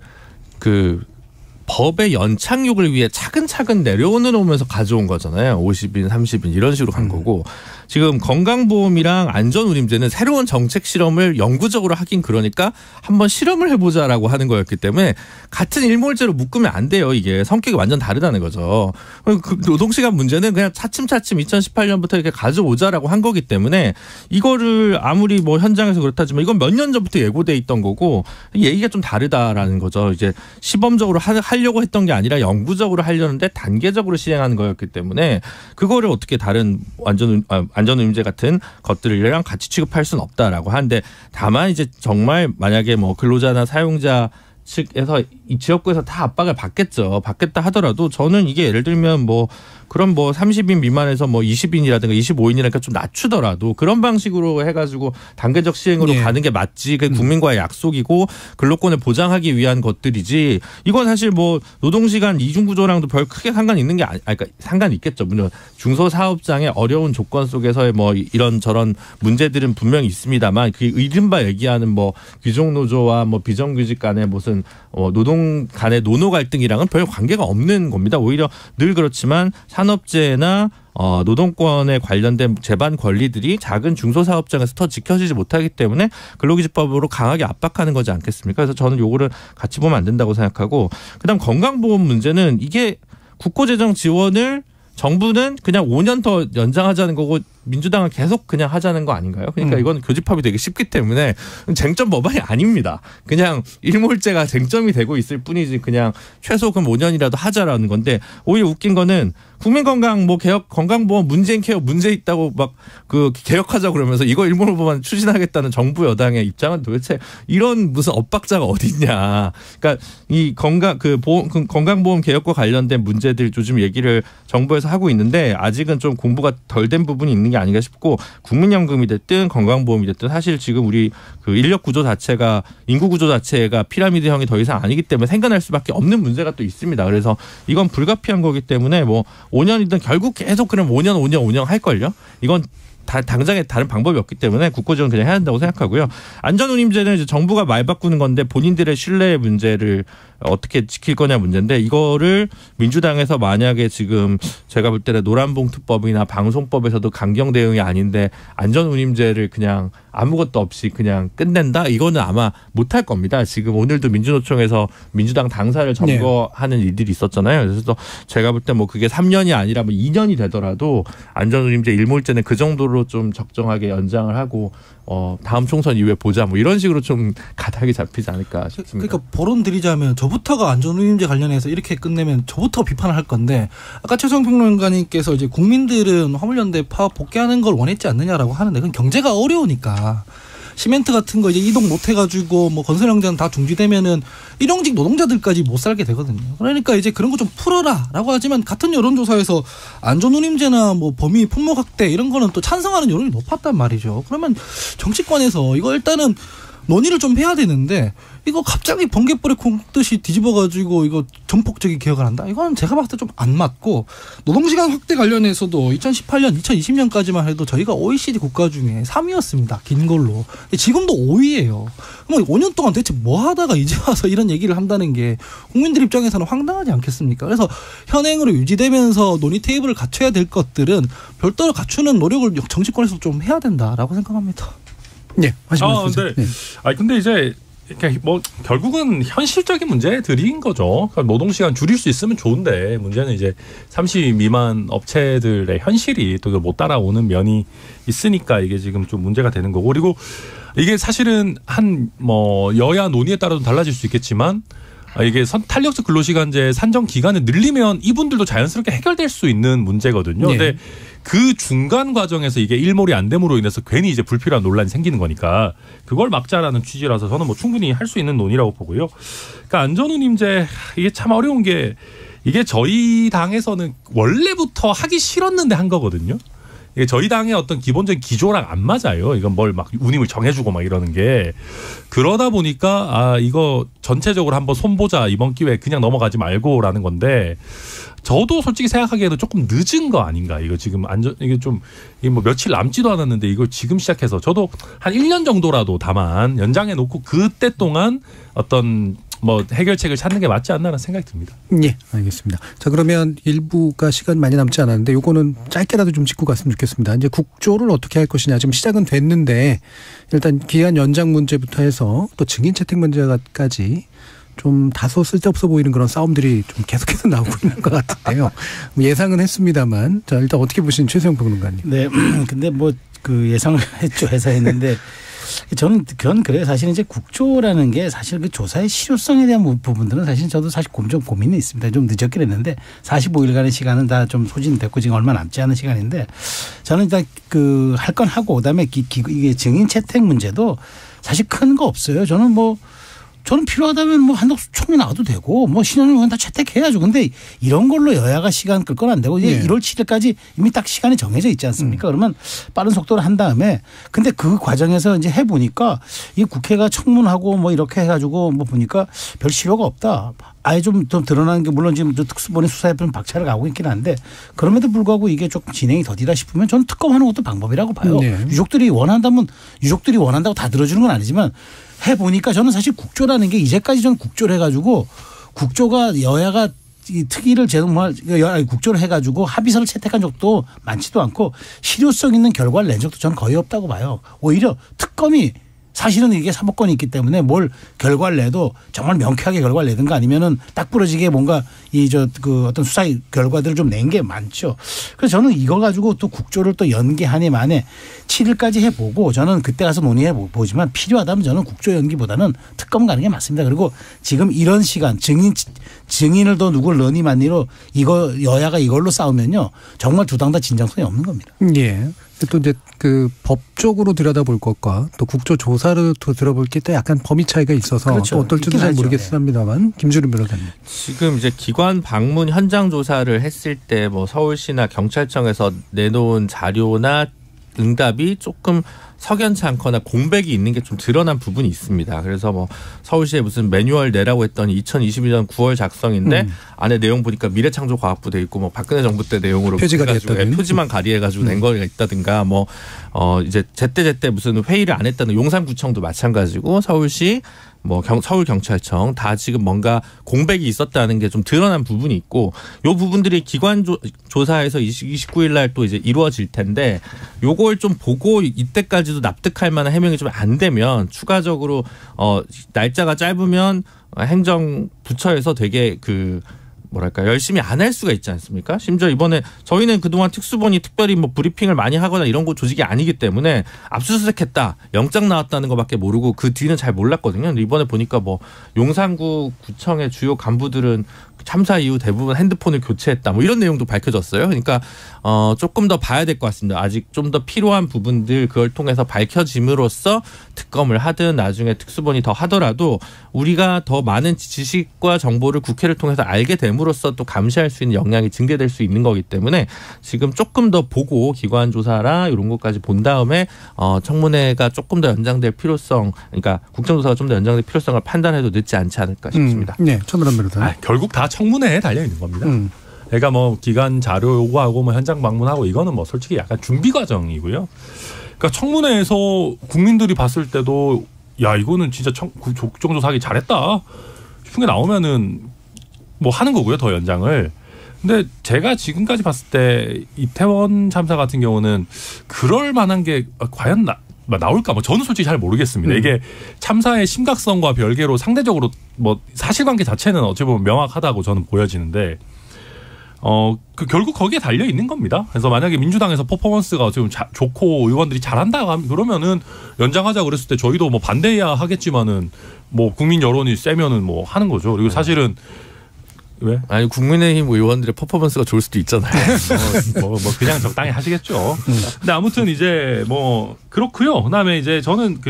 법의 연착륙을 위해 차근차근 내려오면서 가져온 거잖아요. 50인, 30인 이런 식으로 간 거고 지금 건강보험이랑 안전운임제는 새로운 정책 실험을 영구적으로 하긴 그러니까 한번 실험을 해보자라고 하는 거였기 때문에 같은 일몰제로 묶으면 안 돼요. 이게 성격이 완전 다르다는 거죠. 그 노동시간 문제는 그냥 차츰차츰 2018년부터 이렇게 가져오자라고 한 거기 때문에 이거를 아무리 뭐 현장에서 그렇다지만 이건 몇 년 전부터 예고돼 있던 거고 얘기가 좀 다르다라는 거죠. 이제 시범적으로 하려고 했던 게 아니라 영구적으로 하려는데 단계적으로 시행하는 거였기 때문에 그거를 어떻게 다른 안전운임제 같은 것들이랑 같이 취급할 수는 없다라고 하는데 다만 이제 정말 만약에 뭐 근로자나 사용자 측에서 이 지역구에서 다 압박을 받겠죠. 받겠다 하더라도 저는 이게 예를 들면 뭐 그럼 뭐 30인 미만에서 뭐 20인이라든가 25인이라든가 좀 낮추더라도 그런 방식으로 해가지고 단계적 시행으로 가는 게 맞지. 그 국민과의 약속이고 근로권을 보장하기 위한 것들이지. 이건 사실 뭐 노동시간 이중구조랑도 별 크게 상관이 있는 게 그러니까 상관이 있겠죠. 물론 중소사업장의 어려운 조건 속에서의 뭐 이런저런 문제들은 분명히 있습니다만 그 이른바 얘기하는 뭐 귀족노조와 뭐 비정규직 간의 무슨 노동 간의 노노 갈등이랑은 별 관계가 없는 겁니다. 오히려 늘 그렇지만 산업재해나 노동권에 관련된 재반 권리들이 작은 중소사업장에서 더 지켜지지 못하기 때문에 근로기준법으로 강하게 압박하는 거지 않겠습니까? 그래서 저는 요거를 같이 보면 안 된다고 생각하고 그다음 건강보험 문제는 이게 국고재정 지원을 정부는 그냥 5년 더 연장하자는 거고 민주당은 계속 그냥 하자는 거 아닌가요? 그러니까 이건 교집합이 되기 쉽기 때문에 쟁점 법안이 아닙니다. 그냥 일몰제가 쟁점이 되고 있을 뿐이지 그냥 최소 그럼 5년이라도 하자라는 건데 오히려 웃긴 거는 국민건강 뭐 개혁 건강보험 문재인 케어 문제 있다고 막 그 개혁하자 그러면서 이거 일몰 법안 추진하겠다는 정부 여당의 입장은 도대체 이런 무슨 엇박자가 어디 있냐. 그러니까 이 건강보험 개혁과 관련된 문제들 요즘 얘기를 정부에서 하고 있는데 아직은 좀 공부가 덜 된 부분이 있는 게 아닌가 싶고 국민연금이 됐든 건강보험이 됐든 사실 지금 우리 그 인력 구조 자체가 인구 구조 자체가 피라미드형이 더 이상 아니기 때문에 생겨날 수밖에 없는 문제가 또 있습니다. 그래서 이건 불가피한 거기 때문에 뭐 5년이든 결국 계속 그럼 5년 할걸요. 이건 당장에 다른 방법이 없기 때문에 국고지원 그냥 해야 한다고 생각하고요. 안전운임제는 이제 정부가 말 바꾸는 건데 본인들의 신뢰의 문제를 어떻게 지킬 거냐 문제인데 이거를 민주당에서 만약에 지금 제가 볼 때는 노란봉투법이나 방송법에서도 강경 대응이 아닌데 안전운임제를 그냥 아무것도 없이 그냥 끝낸다? 이거는 아마 못할 겁니다. 지금 오늘도 민주노총에서 민주당 당사를 점거하는 일들이 있었잖아요. 그래서 제가 볼 때 뭐 그게 3년이 아니라 뭐 2년이 되더라도 안전운임제 일몰제는 그 정도로 좀 적정하게 연장을 하고 다음 총선 이후에 보자 뭐 이런 식으로 좀 가닥이 잡히지 않을까 싶습니다. 그러니까 보론 드리자면 저부터가 안전운임제 관련해서 이렇게 끝내면 저부터 비판을 할 건데 아까 최수영 평론가님께서 이제 국민들은 화물연대 파업 복귀하는 걸 원했지 않느냐라고 하는데 그건 경제가 어려우니까 시멘트 같은 거 이제 이동 못 해가지고 뭐 건설 현장 다 중지되면은 일용직 노동자들까지 못 살게 되거든요. 그러니까 이제 그런 거 좀 풀어라라고 하지만 같은 여론조사에서 안전운임제나 뭐 범위 품목 확대 이런 거는 또 찬성하는 여론이 높았단 말이죠. 그러면 정치권에서 이거 일단은 논의를 좀 해야 되는데 이거 갑자기 번개불에 콩듯이 뒤집어가지고 이거 전폭적인 개혁을 한다? 이건 제가 봤을 때 좀 안 맞고 노동시간 확대 관련해서도 2018년, 2020년까지만 해도 저희가 OECD 국가 중에 3위였습니다. 긴 걸로. 지금도 5위예요. 그럼 5년 동안 대체 뭐 하다가 이제 와서 이런 얘기를 한다는 게 국민들 입장에서는 황당하지 않겠습니까? 그래서 현행으로 유지되면서 논의 테이블을 갖춰야 될 것들은 별도로 갖추는 노력을 정치권에서 좀 해야 된다라고 생각합니다. 네, 하시면 근데 이제 뭐 결국은 현실적인 문제들인 거죠. 그러니까 노동시간 줄일 수 있으면 좋은데 문제는 이제 30 미만 업체들의 현실이 또 못 따라오는 면이 있으니까 이게 지금 좀 문제가 되는 거고 그리고 이게 사실은 뭐 여야 논의에 따라서 달라질 수 있겠지만 이게 탄력적 근로시간제 산정 기간을 늘리면 이분들도 자연스럽게 해결될 수 있는 문제거든요. 근데 그 중간 과정에서 이게 일몰이 안 됨으로 인해서 괜히 이제 불필요한 논란이 생기는 거니까 그걸 막자라는 취지라서 저는 뭐 충분히 할 수 있는 논의라고 보고요. 그러니까 안전운임제 이게 참 어려운 게 이게 저희 당에서는 원래부터 하기 싫었는데 한 거거든요. 이게 저희 당의 어떤 기본적인 기조랑 안 맞아요. 이건 뭘 막 운임을 정해주고 막 이러는 게 그러다 보니까 이거 전체적으로 한번 손보자 이번 기회에 그냥 넘어가지 말고라는 건데 저도 솔직히 생각하기에도 조금 늦은 거 아닌가. 이거 지금 이게 뭐 며칠 남지도 않았는데 이걸 지금 시작해서 저도 한 1년 정도라도 다만 연장해 놓고 그때 동안 어떤 뭐 해결책을 찾는 게 맞지 않나라는 생각이 듭니다. 예, 알겠습니다. 자, 그러면 일부가 시간 많이 남지 않았는데 요거는 짧게라도 좀 짚고 갔으면 좋겠습니다. 이제 국조를 어떻게 할 것이냐. 지금 시작은 됐는데 일단 기한 연장 문제부터 해서 또 증인 채택 문제까지 좀 다소 쓸데없어 보이는 그런 싸움들이 좀 계속해서 나오고 있는 것 같은데요. 예상은 했습니다만, 자, 일단 어떻게 보시는 최수영 평론가님? 네, 근데 뭐 그 예상을 했죠. 했는데 저는 그건 그래요. 사실 이제 국조라는 게 사실 그 조사의 실효성에 대한 부분들은 사실 저도 사실 좀 고민이 있습니다. 좀 늦었긴 했는데 45일간의 시간은 다 좀 소진됐고 지금 얼마 남지 않은 시간인데 저는 일단 그 할 건 하고 그다음에 이게 증인 채택 문제도 사실 큰 거 없어요. 저는 필요하다면 뭐 한덕수 총리 나와도 되고 뭐 신현영 의원 다 채택해야죠. 근데 이런 걸로 여야가 시간 끌 건 안 되고 이제 1월 7일까지 이미 딱 시간이 정해져 있지 않습니까? 그러면 빠른 속도로 한 다음에 근데 그 과정에서 이제 해보니까 이 국회가 청문하고 뭐 이렇게 해가지고 뭐 보니까 별 실효가 없다. 아예 좀 더 드러나는 게 물론 지금 특수본의 수사에 좀 박차를 가고 있긴 한데 그럼에도 불구하고 이게 조금 진행이 더디다 싶으면 저는 특검하는 것도 방법이라고 봐요. 네. 유족들이 원한다고 다 들어주는 건 아니지만 해보니까 저는 사실 국조라는 게 이제까지 저는 국조를 해가지고 국조가 여야가 이 특위를 국조를 해가지고 합의서를 채택한 적도 많지도 않고 실효성 있는 결과를 낸 적도 저는 거의 없다고 봐요. 오히려 특검이 사실은 이게 사법권이 있기 때문에 뭘 결과를 내도 정말 명쾌하게 결과를 내든가 아니면은 딱 부러지게 뭔가 그 어떤 수사의 결과들을 좀 낸 게 많죠. 그래서 저는 이거 가지고 또 국조를 또 연기하니 만에 7일까지 해보고 저는 그때 가서 논의해 보지만 필요하다면 저는 국조 연기보다는 특검 가는 게 맞습니다. 그리고 지금 이런 시간 증인을 더 누굴 넣니 만니로 이거 여야가 이걸로 싸우면요 정말 두 당 다 진정성이 없는 겁니다. 예. 또 이제 그 법적으로 들여다볼 것과 또 국조 조사를 또 들어볼 게 또 약간 범위 차이가 있어서 그렇죠. 또 어떨지도 잘 모르겠습니다만 김주름 변호사님. 지금 이제 기관 방문 현장 조사를 했을 때 뭐 서울시나 경찰청에서 내놓은 자료나 응답이 조금 석연치 않거나 공백이 있는 게 좀 드러난 부분이 있습니다. 그래서 뭐 서울시에 무슨 매뉴얼 내라고 했더니 2022년 9월 작성인데 안에 내용 보니까 미래창조과학부 돼 있고 뭐 박근혜 정부 때 내용으로 표지가 됐다든 표지만 가리해가지고 낸 거가 있다든가 뭐 이제 제때 무슨 회의를 안 했다는 용산구청도 마찬가지고 서울시 뭐 서울경찰청 다 지금 뭔가 공백이 있었다는 게 좀 드러난 부분이 있고 요 부분들이 기관 조사에서 29일 날 또 이제 이루어질 텐데 요걸 좀 보고 이때까지도 납득할 만한 해명이 좀 안 되면 추가적으로 날짜가 짧으면 행정부처에서 되게 뭐랄까 열심히 안 할 수가 있지 않습니까? 심지어 이번에 저희는 그동안 특수본이 특별히 뭐 브리핑을 많이 하거나 이런 거 조직이 아니기 때문에 압수수색했다, 영장 나왔다는 것밖에 모르고 그 뒤는 잘 몰랐거든요. 근데 이번에 보니까 뭐 용산구 구청의 주요 간부들은 참사 이후 대부분 핸드폰을 교체했다, 뭐 이런 내용도 밝혀졌어요. 그러니까 조금 더 봐야 될 것 같습니다. 아직 좀 더 필요한 부분들 그걸 통해서 밝혀짐으로써 특검을 하든 나중에 특수본이 더 하더라도 우리가 더 많은 지식과 정보를 국회를 통해서 알게 됨으로써 또 감시할 수 있는 역량이 증대될 수 있는 거기 때문에 지금 조금 더 보고 기관 조사라 이런 것까지 본 다음에 청문회가 조금 더 연장될 필요성, 그러니까 국정조사가 좀 더 연장될 필요성을 판단해도 늦지 않지 않을까 싶습니다. 네, 천문환 변호사. 결국 다 청문회에 달려 있는 겁니다. 그러니까 뭐 기관 자료 요구하고 뭐 현장 방문하고 이거는 뭐 솔직히 약간 준비 과정이고요. 그러니까 청문회에서 국민들이 봤을 때도 야 이거는 진짜 국정조사하기 잘했다 싶은 게 나오면은 뭐 하는 거고요. 더 연장을. 근데 제가 지금까지 봤을 때 이태원 참사 같은 경우는 그럴 만한 게 과연 나올까? 뭐 저는 솔직히 잘 모르겠습니다. 이게 참사의 심각성과 별개로 상대적으로 뭐 사실관계 자체는 어찌 보면 명확하다고 저는 보여지는데 결국 거기에 달려 있는 겁니다. 그래서 만약에 민주당에서 퍼포먼스가 좀 좋고 의원들이 잘한다 그러면은 연장하자 그랬을 때 저희도 뭐 반대해야 하겠지만은 뭐 국민 여론이 세면은 뭐 하는 거죠. 그리고 사실은 왜? 아니 국민의힘 의원들의 퍼포먼스가 좋을 수도 있잖아요. 뭐 그냥 적당히 하시겠죠. 근데 아무튼 이제 뭐 그렇고요. 그다음에 이제 저는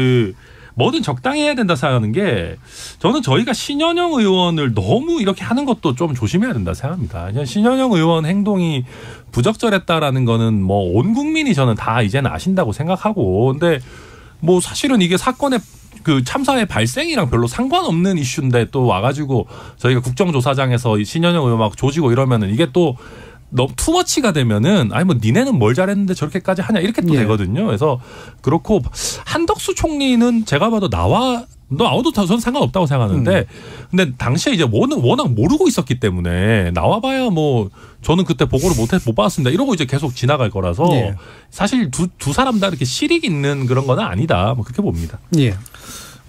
뭐든 적당히 해야 된다 생각하는 게 저는 저희가 신현영 의원을 너무 이렇게 하는 것도 좀 조심해야 된다 생각합니다. 그냥 신현영 의원 행동이 부적절했다라는 거는 뭐 온 국민이 저는 다 이제는 아신다고 생각하고 근데 뭐 사실은 이게 사건의 참사의 발생이랑 별로 상관없는 이슈인데 또 와가지고 저희가 국정조사장에서 신현영 의원 막 조지고 이러면은 이게 또 너무 투머치가 되면은 아니 뭐 니네는 뭘 잘했는데 저렇게까지 하냐 이렇게 또 되거든요. 그래서 그렇고 한덕수 총리는 제가 봐도 나와도 저는 상관없다고 생각하는데 근데 당시에 이제 워낙 모르고 있었기 때문에 나와봐야 뭐 저는 그때 보고를 못 받았습니다. 이러고 이제 계속 지나갈 거라서 사실 두 사람 다 이렇게 실익 있는 그런 건 아니다. 뭐 그렇게 봅니다. 예.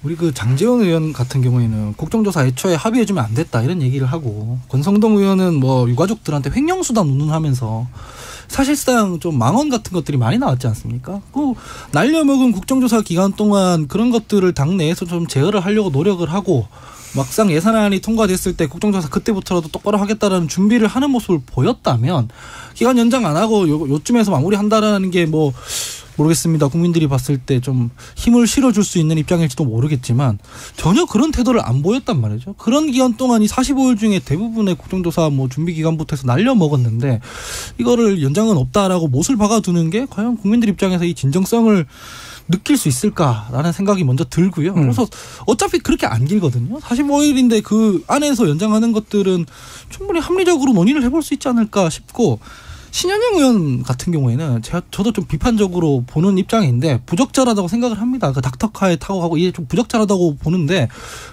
우리 그 장제원 의원 같은 경우에는 국정조사 애초에 합의해주면 안 됐다 이런 얘기를 하고 권성동 의원은 뭐 유가족들한테 횡령수당 운운하면서 사실상 좀 망언 같은 것들이 많이 나왔지 않습니까? 그 날려먹은 국정조사 기간 동안 그런 것들을 당내에서 좀 제어를 하려고 노력을 하고 막상 예산안이 통과됐을 때 국정조사 그때부터라도 똑바로 하겠다라는 준비를 하는 모습을 보였다면 기간 연장 안 하고 요쯤에서 마무리한다라는 게 뭐 모르겠습니다. 국민들이 봤을 때 좀 힘을 실어줄 수 있는 입장일지도 모르겠지만 전혀 그런 태도를 안 보였단 말이죠. 그런 기간 동안 이 45일 중에 대부분의 국정조사 뭐 준비 기간부터 해서 날려 먹었는데 이거를 연장은 없다라고 못을 박아두는 게 과연 국민들 입장에서 이 진정성을 느낄 수 있을까라는 생각이 먼저 들고요. 그래서 어차피 그렇게 안 길거든요. 45일인데 그 안에서 연장하는 것들은 충분히 합리적으로 논의를 해볼 수 있지 않을까 싶고 신현영 의원 같은 경우에는 저도 좀 비판적으로 보는 입장인데 부적절하다고 생각을 합니다. 그 닥터카에 타고 가고 이게 좀 부적절하다고 보는데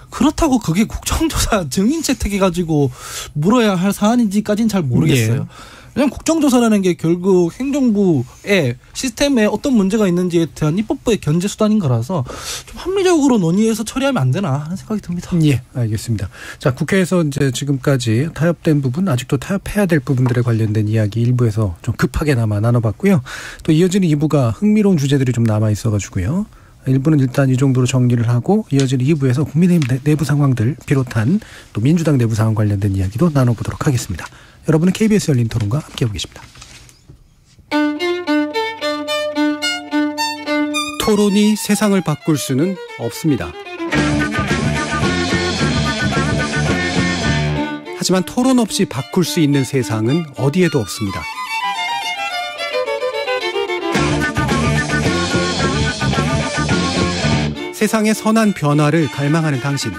그렇다고 그게 국정조사 증인 채택해가지고 물어야 할 사안인지까지는 잘 모르겠어요. 왜냐하면 국정조사라는 게 결국 행정부의 시스템에 어떤 문제가 있는지에 대한 입법부의 견제 수단인 거라서 좀 합리적으로 논의해서 처리하면 안 되나 하는 생각이 듭니다. 예, 알겠습니다. 자, 국회에서 이제 지금까지 타협된 부분, 아직도 타협해야 될 부분들에 관련된 이야기 일부에서 좀 급하게나마 나눠봤고요. 또 이어지는 2부가 흥미로운 주제들이 좀 남아 있어가지고요. 1부는 일단 이 정도로 정리를 하고 이어지는 2부에서 국민의힘 내부 상황들 비롯한 또 민주당 내부 상황 관련된 이야기도 나눠보도록 하겠습니다. 여러분은 KBS 열린 토론과 함께하고 계십니다. 토론이 세상을 바꿀 수는 없습니다. 하지만 토론 없이 바꿀 수 있는 세상은 어디에도 없습니다. 세상의 선한 변화를 갈망하는 당신.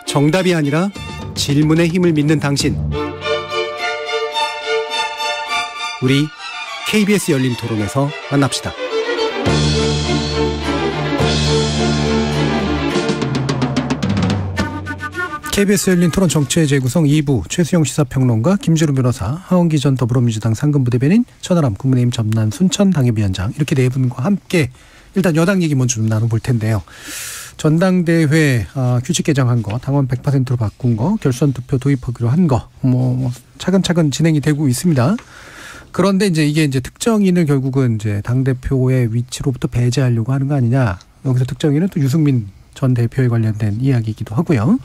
정답이 아니라 질문의 힘을 믿는 당신. 우리 KBS 열린 토론에서 만납시다. KBS 열린 토론 정치의 재구성 2부 최수영 시사평론가, 김주루 변호사, 하원기 전 더불어민주당 상근부대변인, 천하람 국민의힘 전남 순천 당협위원장, 이렇게 네 분과 함께 일단 여당 얘기 먼저 좀 나눠볼 텐데요. 전당대회 규칙 개정한 거, 당원 100%로 바꾼 거, 결선 투표 도입하기로 한 거, 뭐 차근차근 진행이 되고 있습니다. 그런데 이게 특정인을 결국은 이제 당대표의 위치로부터 배제하려고 하는 거 아니냐. 여기서 특정인은 또 유승민 전 대표에 관련된 이야기이기도 하고요.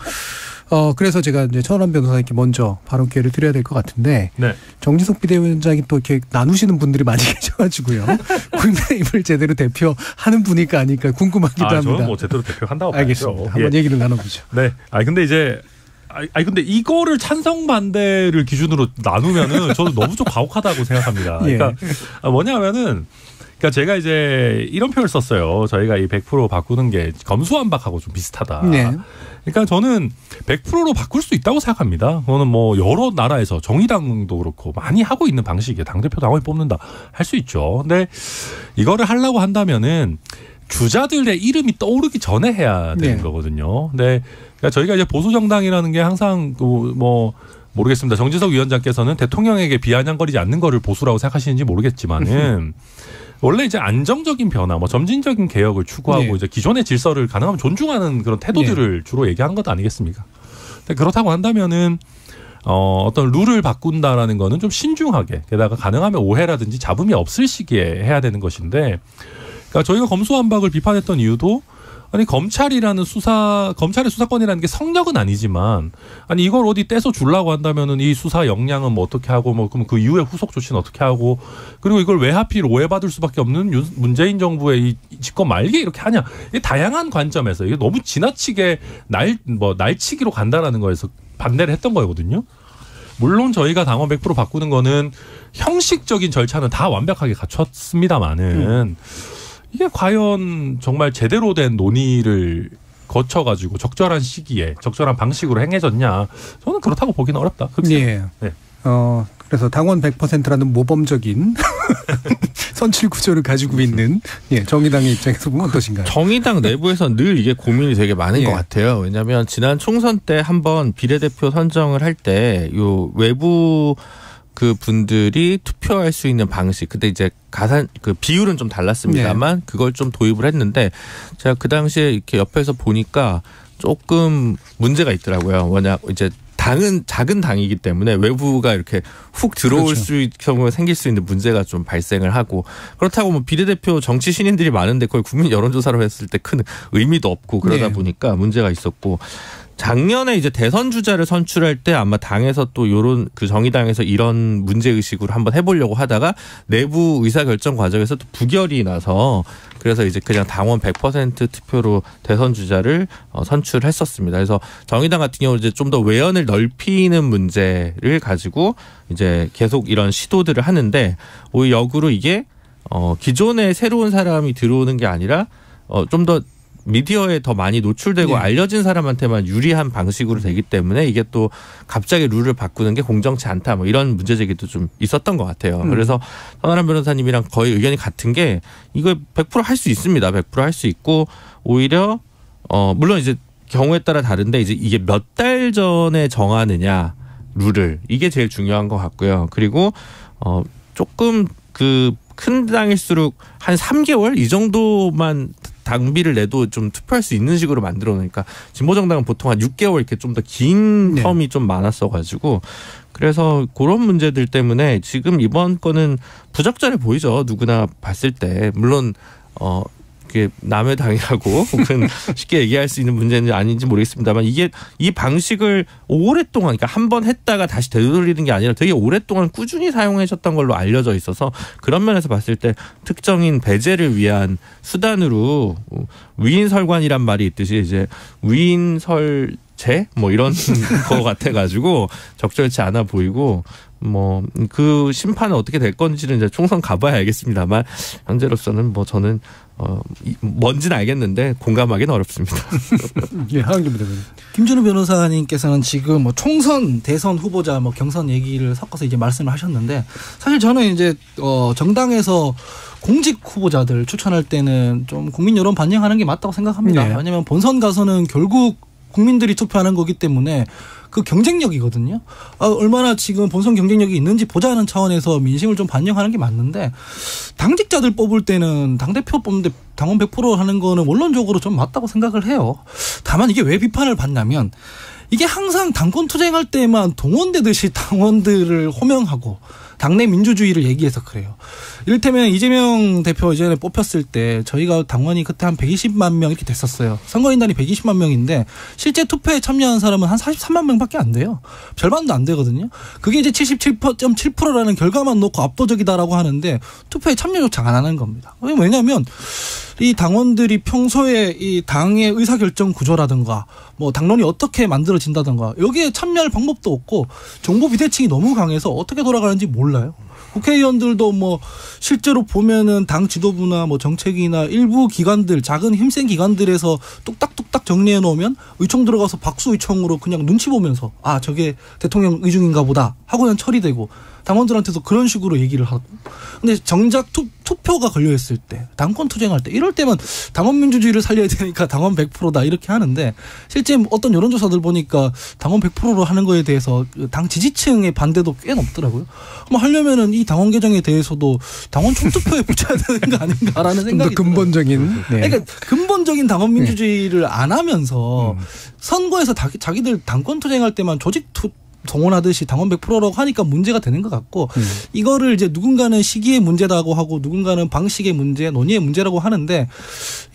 그래서 제가 이제 천하람 변호사님께 먼저 발언 기회를 드려야 될 것 같은데, 네. 정진석 비대위원장이 또 이렇게 나누시는 분들이 많이 계셔가지고요. 국민의힘을 제대로 대표하는 분일까 아닐까 궁금하기도 합니다. 저는 뭐 제대로 대표한다고 봐야죠. 알겠습니다. 한번 얘기를 나눠보죠. 네. 근데 이거를 찬성 반대를 기준으로 나누면은 저는 너무 좀 가혹하다고 생각합니다. 그러니까 뭐냐면은. 그러니까 제가 이제 이런 표현을 썼어요. 저희가 이 100% 바꾸는 게 검수완박하고 좀 비슷하다. 네. 그러니까 저는 100%로 바꿀 수 있다고 생각합니다. 그거는 뭐 여러 나라에서 정의당도 그렇고 많이 하고 있는 방식이에요. 당대표 당원이 뽑는다 할 수 있죠. 근데 이거를 하려고 한다면은 주자들의 이름이 떠오르기 전에 해야 되는 거거든요. 근데 그러니까 저희가 이제 보수 정당이라는 게 항상 뭐 모르겠습니다. 정진석 위원장께서는 대통령에게 비아냥거리지 않는 거를 보수라고 생각하시는지 모르겠지만은 원래 이제 안정적인 변화, 뭐 점진적인 개혁을 추구하고 이제 기존의 질서를 가능하면 존중하는 그런 태도들을 주로 얘기하는 것 아니겠습니까? 근데 그렇다고 한다면은 어떤 룰을 바꾼다라는 거는 좀 신중하게, 게다가 가능하면 오해라든지 잡음이 없을 시기에 해야 되는 것인데, 그러니까 저희가 검수완박을 비판했던 이유도 아니 검찰의 수사권이라는 게 성역은 아니지만 아니 이걸 어디 떼서 주려고 한다면은 이 수사 역량은 뭐 어떻게 하고 뭐 그럼 그 이후에 후속 조치는 어떻게 하고 그리고 이걸 왜 하필 오해받을 수밖에 없는 문재인 정부의 이 집권 말기에 이렇게 하냐. 이게 다양한 관점에서 이게 너무 지나치게 날치기로 간다라는 거에서 반대를 했던 거거든요. 물론 저희가 당원 100% 바꾸는 거는 형식적인 절차는 다 완벽하게 갖췄습니다만은 이게 과연 정말 제대로 된 논의를 거쳐가지고 적절한 시기에 적절한 방식으로 행해졌냐? 저는 그렇다고 보기는 어렵다. 예. 네. 그래서 당원 100%라는 모범적인 선출 구조를 가지고 있는 정의당의 입장에서 보면 어떠신가요? 정의당 내부에서 늘 이게 고민이 되게 많은 것 같아요. 왜냐하면 지난 총선 때 한번 비례대표 선정을 할 때 요 외부 그 분들이 투표할 수 있는 방식, 그때 이제 그 비율은 좀 달랐습니다만 그걸 좀 도입을 했는데 제가 그 당시에 이렇게 옆에서 보니까 조금 문제가 있더라고요. 뭐냐 이제 당은 작은 당이기 때문에 외부가 이렇게 훅 들어올 경우에 생길 수 있는 문제가 좀 발생을 하고, 그렇다고 뭐 비례대표 정치 신인들이 많은데 그걸 국민 여론조사로 했을 때 큰 의미도 없고 그러다 보니까 문제가 있었고, 작년에 이제 대선 주자를 선출할 때 아마 당에서 또 요런 그 정의당에서 이런 문제 의식으로 한번 해보려고 하다가 내부 의사결정 과정에서 또 부결이 나서 그래서 이제 그냥 당원 100% 투표로 대선 주자를 선출했었습니다. 그래서 정의당 같은 경우는 이제 좀 더 외연을 넓히는 문제를 가지고 이제 계속 이런 시도들을 하는데, 오히려 역으로 이게 기존에 새로운 사람이 들어오는 게 아니라 좀 더 미디어에 더 많이 노출되고 알려진 사람한테만 유리한 방식으로 되기 때문에 이게 또 갑자기 룰을 바꾸는 게 공정치 않다, 뭐 이런 문제 제기도 좀 있었던 것 같아요. 그래서 선아람 변호사님이랑 거의 의견이 같은 게 이거 100% 할 수 있습니다. 100% 할 수 있고, 오히려 물론 이제 경우에 따라 다른데 이제 이게 몇 달 전에 정하느냐 룰을, 이게 제일 중요한 것 같고요. 그리고 조금 그 큰 당일수록 한 3개월 이 정도만 당비를 내도 좀 투표할 수 있는 식으로 만들어 놓으니까, 진보정당은 보통 한 6개월 이렇게 좀 더 긴 텀이 좀 많았어가지고, 그래서 그런 문제들 때문에 지금 이번 거는 부적절해 보이죠. 누구나 봤을 때. 물론 그게 남의 당이라고 혹은 쉽게 얘기할 수 있는 문제는 아닌지 모르겠습니다만, 이게 이 방식을 오랫동안, 그러니까 한 번 했다가 다시 되돌리는 게 아니라 되게 오랫동안 꾸준히 사용하셨던 걸로 알려져 있어서, 그런 면에서 봤을 때 특정인 배제를 위한 수단으로 위인설관이란 말이 있듯이 이제 위인설제 뭐 이런 거 같아가지고 적절치 않아 보이고, 뭐 그 심판은 어떻게 될 건지는 이제 총선 가봐야 알겠습니다만, 현재로서는 뭐 저는 뭔지는 알겠는데 공감하기는 어렵습니다. 김준우 변호사님께서는 지금 뭐 총선, 대선 후보자, 뭐 경선 얘기를 섞어서 이제 말씀을 하셨는데, 사실 저는 이제 정당에서 공직 후보자들 추천할 때는 좀 국민 여론 반영하는 게 맞다고 생각합니다. 왜냐하면 본선 가서는 결국 국민들이 투표하는 거기 때문에 그 경쟁력이거든요. 얼마나 지금 본선 경쟁력이 있는지 보자는 차원에서 민심을 좀 반영하는 게 맞는데, 당직자들 뽑을 때는 당대표 뽑는데 당원 100% 하는 거는 원론적으로 좀 맞다고 생각을 해요. 다만 이게 왜 비판을 받냐면, 이게 항상 당권 투쟁할 때만 동원되듯이 당원들을 호명하고 당내 민주주의를 얘기해서 그래요. 이를테면 이재명 대표 이전에 뽑혔을 때 저희가 당원이 그때 한 120만 명 이렇게 됐었어요. 선거인단이 120만 명인데 실제 투표에 참여한 사람은 한 43만 명밖에 안 돼요. 절반도 안 되거든요. 그게 이제 77.7%라는 결과만 놓고 압도적이다라고 하는데 투표에 참여조차 안 하는 겁니다. 왜냐하면 이 당원들이 평소에 이 당의 의사결정 구조라든가 뭐 당론이 어떻게 만들어진다든가 여기에 참여할 방법도 없고 정보 비대칭이 너무 강해서 어떻게 돌아가는지 몰라요. 국회의원들도 뭐 실제로 보면은 당 지도부나 뭐 정책이나 일부 기관들, 작은 힘센 기관들에서 뚝딱뚝딱 정리해 놓으면 의총 들어가서 박수 의총으로 그냥 눈치 보면서 아 저게 대통령 의중인가 보다 하고 그냥 처리되고, 당원들한테도 그런 식으로 얘기를 하고. 근데 정작 투표가 걸려있을 때, 당권 투쟁할 때, 이럴 때만 당원 민주주의를 살려야 되니까 당원 100%다 이렇게 하는데, 실제 어떤 여론조사들 보니까 당원 100%로 하는 거에 대해서 당 지지층의 반대도 꽤 높더라고요. 뭐 하려면은 이 당원 개정에 대해서도 당원 총투표에 붙여야 되는 거 아닌가라는 생각이 좀 더 근본적인. 그러니까 근본적인 당원 민주주의를 안 하면서 선거에서 자기들 당권 투쟁할 때만 조직 동원하듯이 당원 100%라고 하니까 문제가 되는 것 같고, 이거를 이제 누군가는 시기의 문제라고 하고 누군가는 방식의 문제, 논의의 문제라고 하는데,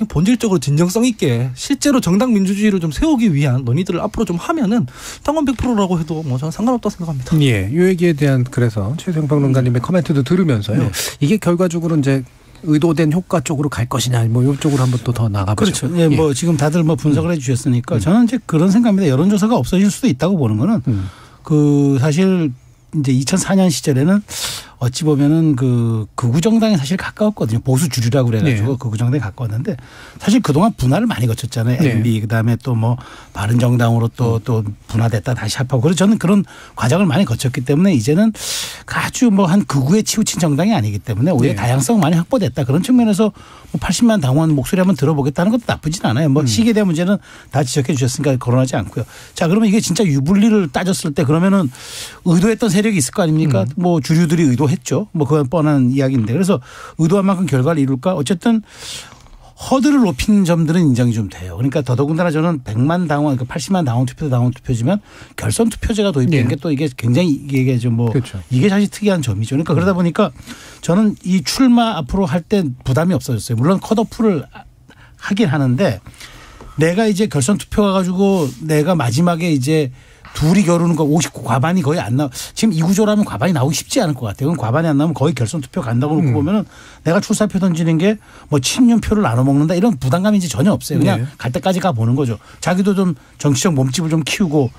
본질적으로 진정성 있게 실제로 정당 민주주의를 좀 세우기 위한 논의들을 앞으로 좀 하면은 당원 100%라고 해도 뭐 저는 상관없다고 생각합니다. 예, 이 얘기에 대한 그래서 최수영 평론가님의 코멘트도 들으면서요. 이게 결과적으로 이제 의도된 효과 쪽으로 갈 것이냐, 뭐 이쪽으로 한번 또 더 나가보죠. 그렇죠. 예, 뭐 지금 다들 뭐 분석을 해주셨으니까 저는 이제 그런 생각입니다. 여론조사가 없어질 수도 있다고 보는 거는 그 사실 이제 2004년 시절에는 어찌 보면은 그 극우 정당에 사실 가까웠거든요. 보수 주류라고 그래가지고 네. 극우 정당에 가까웠는데 사실 그동안 분화를 많이 거쳤잖아요. 네. MB 그다음에 또 뭐 바른정당으로 또 분화됐다 다시 합하고 그래서 저는 그런 과정을 많이 거쳤기 때문에 이제는 아주 뭐 한 극우에 치우친 정당이 아니기 때문에 오히려 네. 다양성 많이 확보됐다 그런 측면에서 뭐 80만 당원 목소리 한번 들어보겠다는 것도 나쁘진 않아요. 뭐 시기에 대한 문제는 다 지적해 주셨으니까 거론하지 않고요. 자 그러면 이게 진짜 유불리를 따졌을 때 그러면은 의도했던 세력이 있을 거 아닙니까? 뭐 주류들이 의도했죠. 뭐 그건 뻔한 이야기인데 그래서 의도한 만큼 결과를 이룰까? 어쨌든 허들을 높이는 점들은 인정이 좀 돼요. 그러니까 더더군다나 저는 100만 당원, 그러니까 80만 당원 투표지만 결선 투표제가 도입된 네. 게 또 이게 굉장히 이게 좀 뭐 그렇죠. 이게 사실 특이한 점이죠. 그러니까 그러다 보니까 저는 이 출마 앞으로 할 때 부담이 없어졌어요. 물론 컷오프를 하긴 하는데 내가 이제 결선 투표 가가지고 내가 마지막에 이제 둘이 겨루는 거 50 과반이 거의 안 나와. 지금 이 구조라면 과반이 나오기 쉽지 않을 것 같아요. 그럼 과반이 안 나오면 거의 결선 투표 간다고 놓고 보면은 내가 출사표 던지는 게 뭐 친윤표를 나눠 먹는다 이런 부담감이 이제 전혀 없어요. 그냥 네. 갈 때까지 가 보는 거죠. 자기도 좀 정치적 몸집을 좀 키우고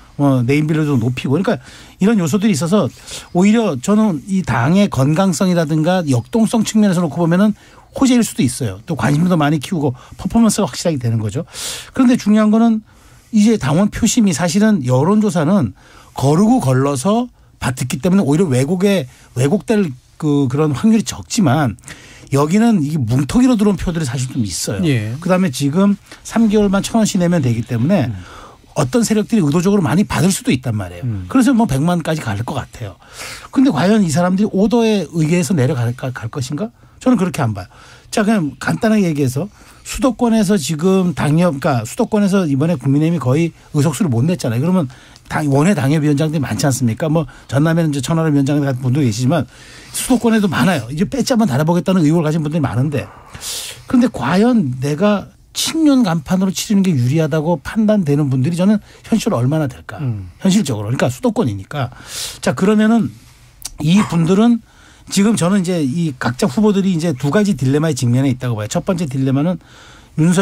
네임밸류도 좀 높이고 그러니까 이런 요소들이 있어서 오히려 저는 이 당의 건강성이라든가 역동성 측면에서 놓고 보면은 호재일 수도 있어요. 또 관심도 많이 키우고 퍼포먼스가 확실하게 되는 거죠. 그런데 중요한 거는 이제 당원 표심이 사실은 여론조사는 거르고 걸러서 받았기 때문에 오히려 왜곡될 그런 확률이 적지만 여기는 이게 뭉텅이로 들어온 표들이 사실 좀 있어요. 예. 그다음에 지금 3개월만 1,000원씩 내면 되기 때문에 어떤 세력들이 의도적으로 많이 받을 수도 있단 말이에요. 그래서 뭐 100만까지 갈 것 같아요. 그런데 과연 이 사람들이 오더에 의해서 갈 것인가? 저는 그렇게 안 봐요. 자, 그냥 간단하게 얘기해서 수도권에서 지금 그러니까 수도권에서 이번에 국민의힘이 거의 의석수를 못 냈잖아요. 그러면 원외 당협위원장들이 많지 않습니까? 뭐 전남에는 이제 천하람 위원장 같은 분도 계시지만 수도권에도 많아요. 이제 배짜만 달아보겠다는 의혹을 가진 분들이 많은데 그런데 과연 내가 친윤 간판으로 치르는 게 유리하다고 판단되는 분들이 저는 현실로 얼마나 될까? 현실적으로. 그러니까 수도권이니까. 자, 그러면은 이 분들은 지금 저는 이제 이 각자 후보들이 이제 두 가지 딜레마에 직면해 있다고 봐요. 첫 번째 딜레마는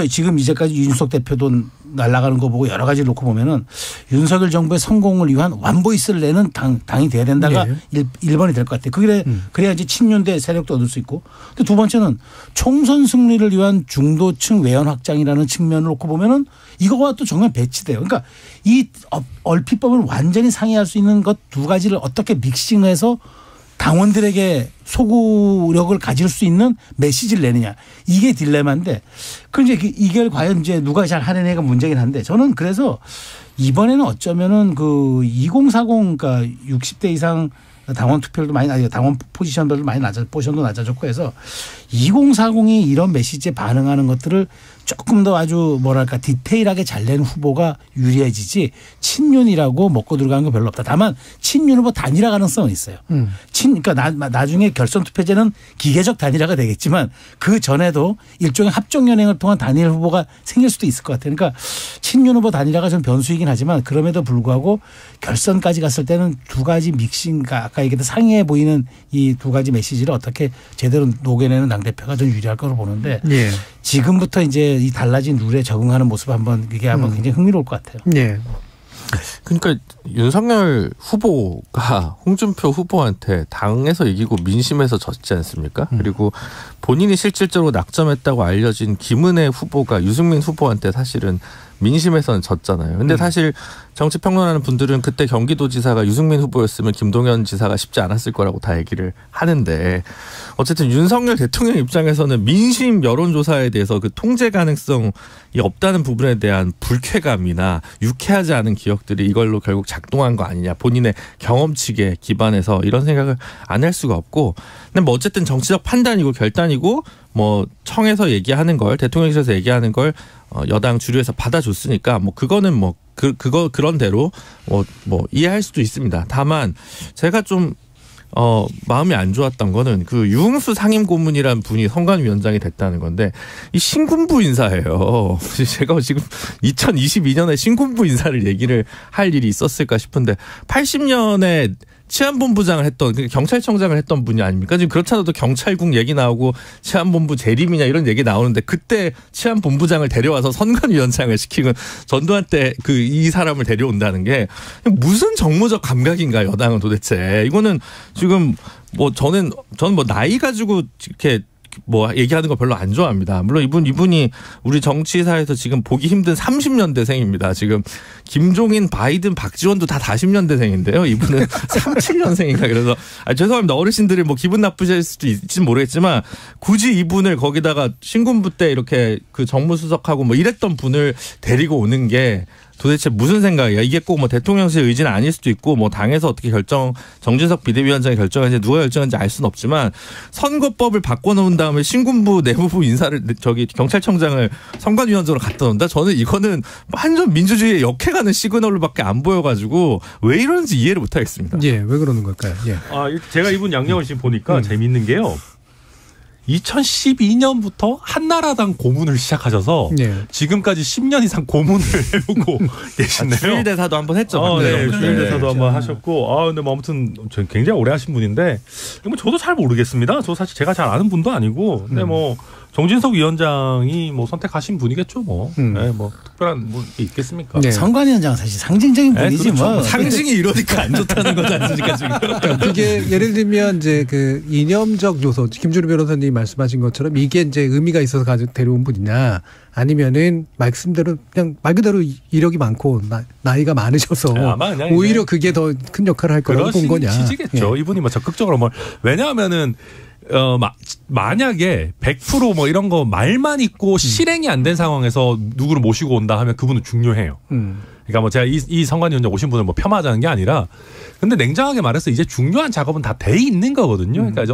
지금 이제까지 윤석열 대표도 날아가는 거 보고 여러 가지를 놓고 보면은 윤석열 정부의 성공을 위한 완보이스를 내는 당이 돼야 된다가 네. 1번이 될 것 같아요. 그래야지 친윤대 세력도 얻을 수 있고. 근데 두 번째는 총선 승리를 위한 중도층 외연 확장이라는 측면을 놓고 보면은 이거와 또 정말 배치돼요. 그러니까 이 얼핏 보면 완전히 상회할 수 있는 것 두 가지를 어떻게 믹싱해서 당원들에게 소구력을 가질 수 있는 메시지를 내느냐. 이게 딜레마인데 그럼 이제 이걸 과연 이제 누가 잘 하느냐가 문제긴 한데 저는 그래서 이번에는 어쩌면은 그 2040 그러니까 60대 이상 당원 투표율도 많이 당원 포지션별도 많이 포지션도 낮아졌고 해서 2040이 이런 메시지에 반응하는 것들을 조금 더 아주 뭐랄까 디테일하게 잘 낸 후보가 유리해지지 친윤이라고 먹고 들어가는 건 별로 없다. 다만 친윤 후보 단일화 가능성은 있어요. 그러니까 나중에 결선 투표제는 기계적 단일화가 되겠지만 그 전에도 일종의 합종 연행을 통한 단일 후보가 생길 수도 있을 것 같아요. 그러니까 친윤 후보 단일화가 좀 변수이긴 하지만 그럼에도 불구하고 결선까지 갔을 때는 두 가지 믹싱과 아까 얘기했던 상이해 보이는 이 두 가지 메시지를 어떻게 제대로 녹여내는 당대표가 좀 유리할 거로 보는데 예. 지금부터 이제 이 달라진 룰에 적응하는 모습 한번 이게 한번 굉장히 흥미로울 것 같아요. 예. 그러니까 윤석열 후보가 홍준표 후보한테 당에서 이기고 민심에서 졌지 않습니까? 그리고 본인이 실질적으로 낙점했다고 알려진 김은혜 후보가 유승민 후보한테 사실은 민심에서는 졌잖아요. 근데 사실 정치 평론하는 분들은 그때 경기도지사가 유승민 후보였으면 김동연 지사가 쉽지 않았을 거라고 다 얘기를 하는데 어쨌든 윤석열 대통령 입장에서는 민심 여론조사에 대해서 그 통제 가능성이 없다는 부분에 대한 불쾌감이나 유쾌하지 않은 기억들이 이걸로 결국 작동한 거 아니냐. 본인의 경험치에 기반해서 이런 생각을 안 할 수가 없고 근데 뭐 어쨌든 정치적 판단이고 결단이고 뭐 청에서 얘기하는 걸 대통령실에서 얘기하는 걸 여당 주류에서 받아줬으니까 뭐 그거는 뭐 그런 대로 뭐 이해할 수도 있습니다. 다만 제가 좀 마음이 안 좋았던 거는 그 유흥수 상임고문이라는 분이 선관위원장이 됐다는 건데 이 신군부 인사예요. 제가 지금 2022년에 신군부 인사를 얘기를 할 일이 있었을까 싶은데 80년에 치안본부장을 했던 경찰청장을 했던 분이 아닙니까? 지금 그렇지 않아도 경찰국 얘기 나오고 치안본부 재림이냐 이런 얘기 나오는데 그때 치안본부장을 데려와서 선관위원장을 시키고 전두환 때 이 사람을 데려온다는 게 무슨 정무적 감각인가 여당은 도대체. 이거는 지금 뭐 저는 뭐 나이 가지고 이렇게 뭐 얘기하는 거 별로 안 좋아합니다. 물론 이분이 우리 정치사에서 지금 보기 힘든 30년대생입니다. 지금 김종인, 바이든, 박지원도 다 40년대생인데요. 이분은 37년생인가 그래서 죄송합니다. 어르신들이 뭐 기분 나쁘실 수도 있지는 모르겠지만 굳이 이분을 거기다가 신군부 때 이렇게 그 정무수석하고 뭐 이랬던 분을 데리고 오는 게 도대체 무슨 생각이야? 이게 꼭 뭐 대통령실 의지는 아닐 수도 있고 뭐 당에서 어떻게 정진석 비대위원장이 결정하는지 누가 결정하는지 알 수는 없지만 선거법을 바꿔놓은 다음에 신군부 내무부 인사를 경찰청장을 선관위원장으로 갖다 놓는다? 저는 이거는 완전 민주주의에 역해가는 시그널로밖에 안 보여가지고 왜 이러는지 이해를 못하겠습니다. 예, 왜 그러는 걸까요? 예. 제가 이분 양력을 지금 보니까 재밌는 게요. 2012년부터 한나라당 고문을 시작하셔서 지금까지 10년 이상 고문을 해오고 계시네요. 주일대사도 한번 했죠. 네, 주일대사도 한번 하셨고, 근데 뭐 아무튼 굉장히 오래 하신 분인데, 뭐 저도 잘 모르겠습니다. 저 사실 제가 잘 아는 분도 아니고, 근데 뭐 정진석 위원장이 뭐 선택하신 분이겠죠, 뭐. 네, 뭐 특별한 뭐 있겠습니까? 네. 선관위원장은 사실 상징적인 분이지 그렇죠. 뭐. 상징이 이러니까 안 좋다는 거지 않습니까 지금? 그러니까 그게 예를 들면 이제 그 이념적 요소, 김준우 변호사님이 말씀하신 것처럼 이게 이제 의미가 있어서 데려온 분이냐, 아니면은 말씀대로 그냥 말 그대로 이력이 많고 나이가 많으셔서 오히려 그게 더 큰 역할을 할 거라고 본 거냐. 취지겠죠. 이분이 뭐 적극적으로 왜냐하면은. 만약에 100% 뭐 이런 거 말만 있고 실행이 안 된 상황에서 누구를 모시고 온다 하면 그분은 중요해요. 그러니까 뭐 제가 이 선관위원장 오신 분을 뭐 폄하하자는 게 아니라 근데 냉정하게 말해서 이제 중요한 작업은 다 돼 있는 거거든요. 그러니까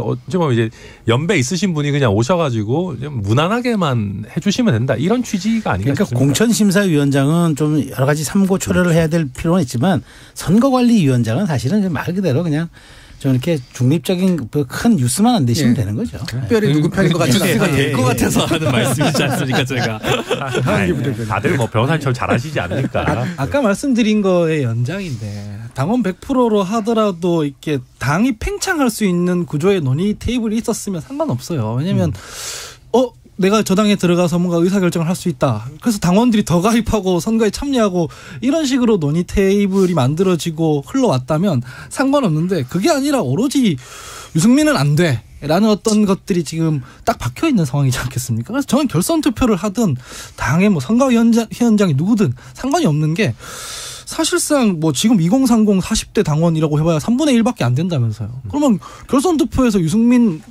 이제 연배 있으신 분이 그냥 오셔가지고 무난하게만 해주시면 된다. 이런 취지가 아닌가 그러니까 싶습니다. 공천심사위원장은 좀 여러 가지 삼고 초려를 해야 될 필요는 있지만 선거관리위원장은 사실은 말 그대로 그냥 좀 이렇게 중립적인 큰 뉴스만 안 되시면 되는 거죠. 특별히 누구 편인 것 같지는 않아요. 될 것 같아서 하는 말씀이지 않습니까 제가. 다들 뭐 변호사님처럼 잘하시지 않으니까. 아까 말씀드린 거의 연장인데 당원 100%로 하더라도 이렇게 당이 팽창할 수 있는 구조의 논의 테이블이 있었으면 상관없어요. 왜냐하면 내가 저 당에 들어가서 뭔가 의사결정을 할 수 있다. 그래서 당원들이 더 가입하고 선거에 참여하고 이런 식으로 논의 테이블이 만들어지고 흘러왔다면 상관없는데 그게 아니라 오로지 유승민은 안 돼. 라는 어떤 것들이 지금 딱 박혀 있는 상황이지 않겠습니까? 그래서 저는 결선 투표를 하든 당의 뭐 선거위원장이 누구든 상관이 없는 게 사실상 뭐 지금 2030 40대 당원이라고 해봐야 3분의 1밖에 안 된다면서요. 그러면 결선 투표에서 유승민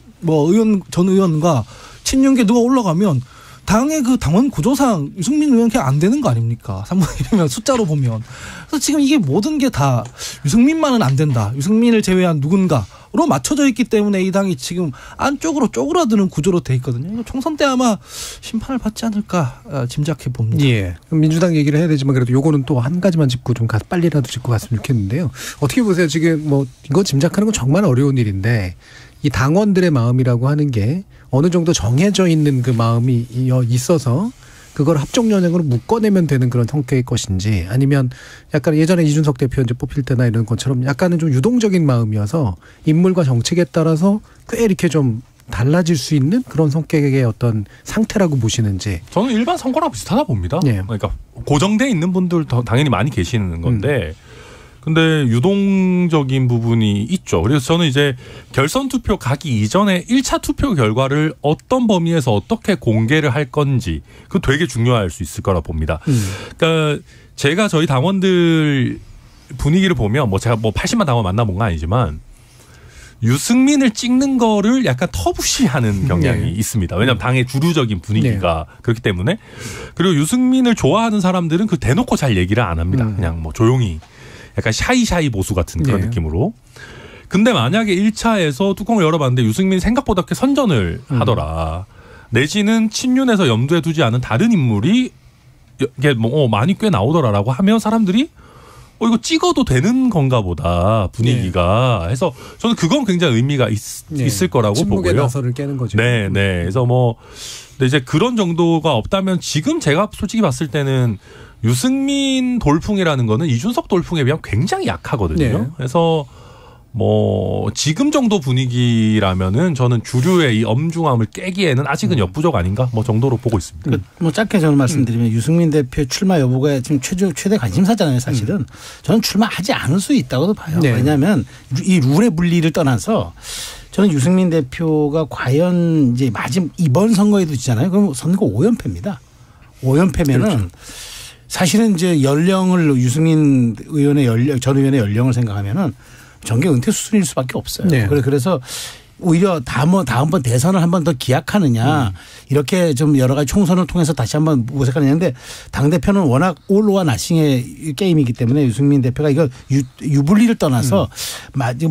전 의원과 친윤계 누가 올라가면 당의 그 당원 구조상 유승민 의원 그냥 안 되는 거 아닙니까? 3분의 1이면 숫자로 보면. 그래서 지금 이게 모든 게 다 유승민만은 안 된다. 유승민을 제외한 누군가로 맞춰져 있기 때문에 이 당이 지금 안쪽으로 쪼그라드는 구조로 돼 있거든요. 총선 때 아마 심판을 받지 않을까 짐작해 봅니다. 예. 그럼 민주당 얘기를 해야 되지만 그래도 요거는 또 한 가지만 짚고 좀 빨리라도 짚고 갔으면 좋겠는데요. 어떻게 보세요? 지금 뭐 이거 짐작하는 건 정말 어려운 일인데 이 당원들의 마음이라고 하는 게 어느 정도 정해져 있는 그 마음이 있어서 그걸 합종연행으로 묶어내면 되는 그런 성격의 것인지 아니면 약간 예전에 이준석 대표 이제 뽑힐 때나 이런 것처럼 약간은 좀 유동적인 마음이어서 인물과 정책에 따라서 꽤 이렇게 좀 달라질 수 있는 그런 성격의 어떤 상태라고 보시는지. 저는 일반 선거랑 비슷하다 봅니다. 예. 그러니까 고정돼 있는 분들도 당연히 많이 계시는 건데 근데 유동적인 부분이 있죠. 그래서 저는 이제 결선 투표 가기 이전에 1차 투표 결과를 어떤 범위에서 어떻게 공개를 할 건지 그거 되게 중요할 수 있을 거라 봅니다. 그러니까 제가 저희 당원들 분위기를 보면 뭐 제가 뭐 80만 당원 만나본 건 아니지만 유승민을 찍는 거를 약간 터부시하는 경향이 있습니다. 왜냐하면 당의 주류적인 분위기가 그렇기 때문에. 그리고 유승민을 좋아하는 사람들은 그 대놓고 잘 얘기를 안 합니다. 그냥 뭐 조용히. 약간 샤이샤이 보수 같은 그런 느낌으로. 근데 만약에 1차에서 뚜껑을 열어봤는데 유승민이 생각보다 꽤 선전을 하더라. 내지는 친윤에서 염두에 두지 않은 다른 인물이 이게 뭐 많이 꽤 나오더라라고 하면 사람들이 이거 찍어도 되는 건가 보다 분위기가 해서 저는 그건 굉장히 의미가 있을 거라고 보고요. 침묵의 나서를 깨는 거죠. 네. 그래서 뭐 근데 이제 그런 정도가 없다면 지금 제가 솔직히 봤을 때는 유승민 돌풍이라는 거는 이준석 돌풍에 비하면 굉장히 약하거든요. 그래서 뭐 지금 정도 분위기라면은 저는 주류의 이 엄중함을 깨기에는 아직은 역부족 아닌가 뭐 정도로 보고 있습니다. 뭐 짧게 저는 말씀드리면 유승민 대표 출마 여부가 지금 최대 관심사잖아요, 사실은. 저는 출마하지 않을 수 있다고도 봐요. 네. 왜냐하면 이 룰의 분리를 떠나서 저는 유승민 대표가 과연 이제 이번 선거에도 있잖아요. 그럼 선거 5연패입니다. 5연패면은 그렇죠. 사실은 이제 유승민 의원의 전 의원의 연령을 생각하면은 정계 은퇴 수순일 수밖에 없어요. 네. 그래서 오히려 다음번 대선을 한 번 더 기약하느냐 이렇게 좀 여러 가지 총선을 통해서 다시 한번 모색하느냐인데 당대표는 워낙 올로와 나싱의 게임이기 때문에 유승민 대표가 이거 유불리를 떠나서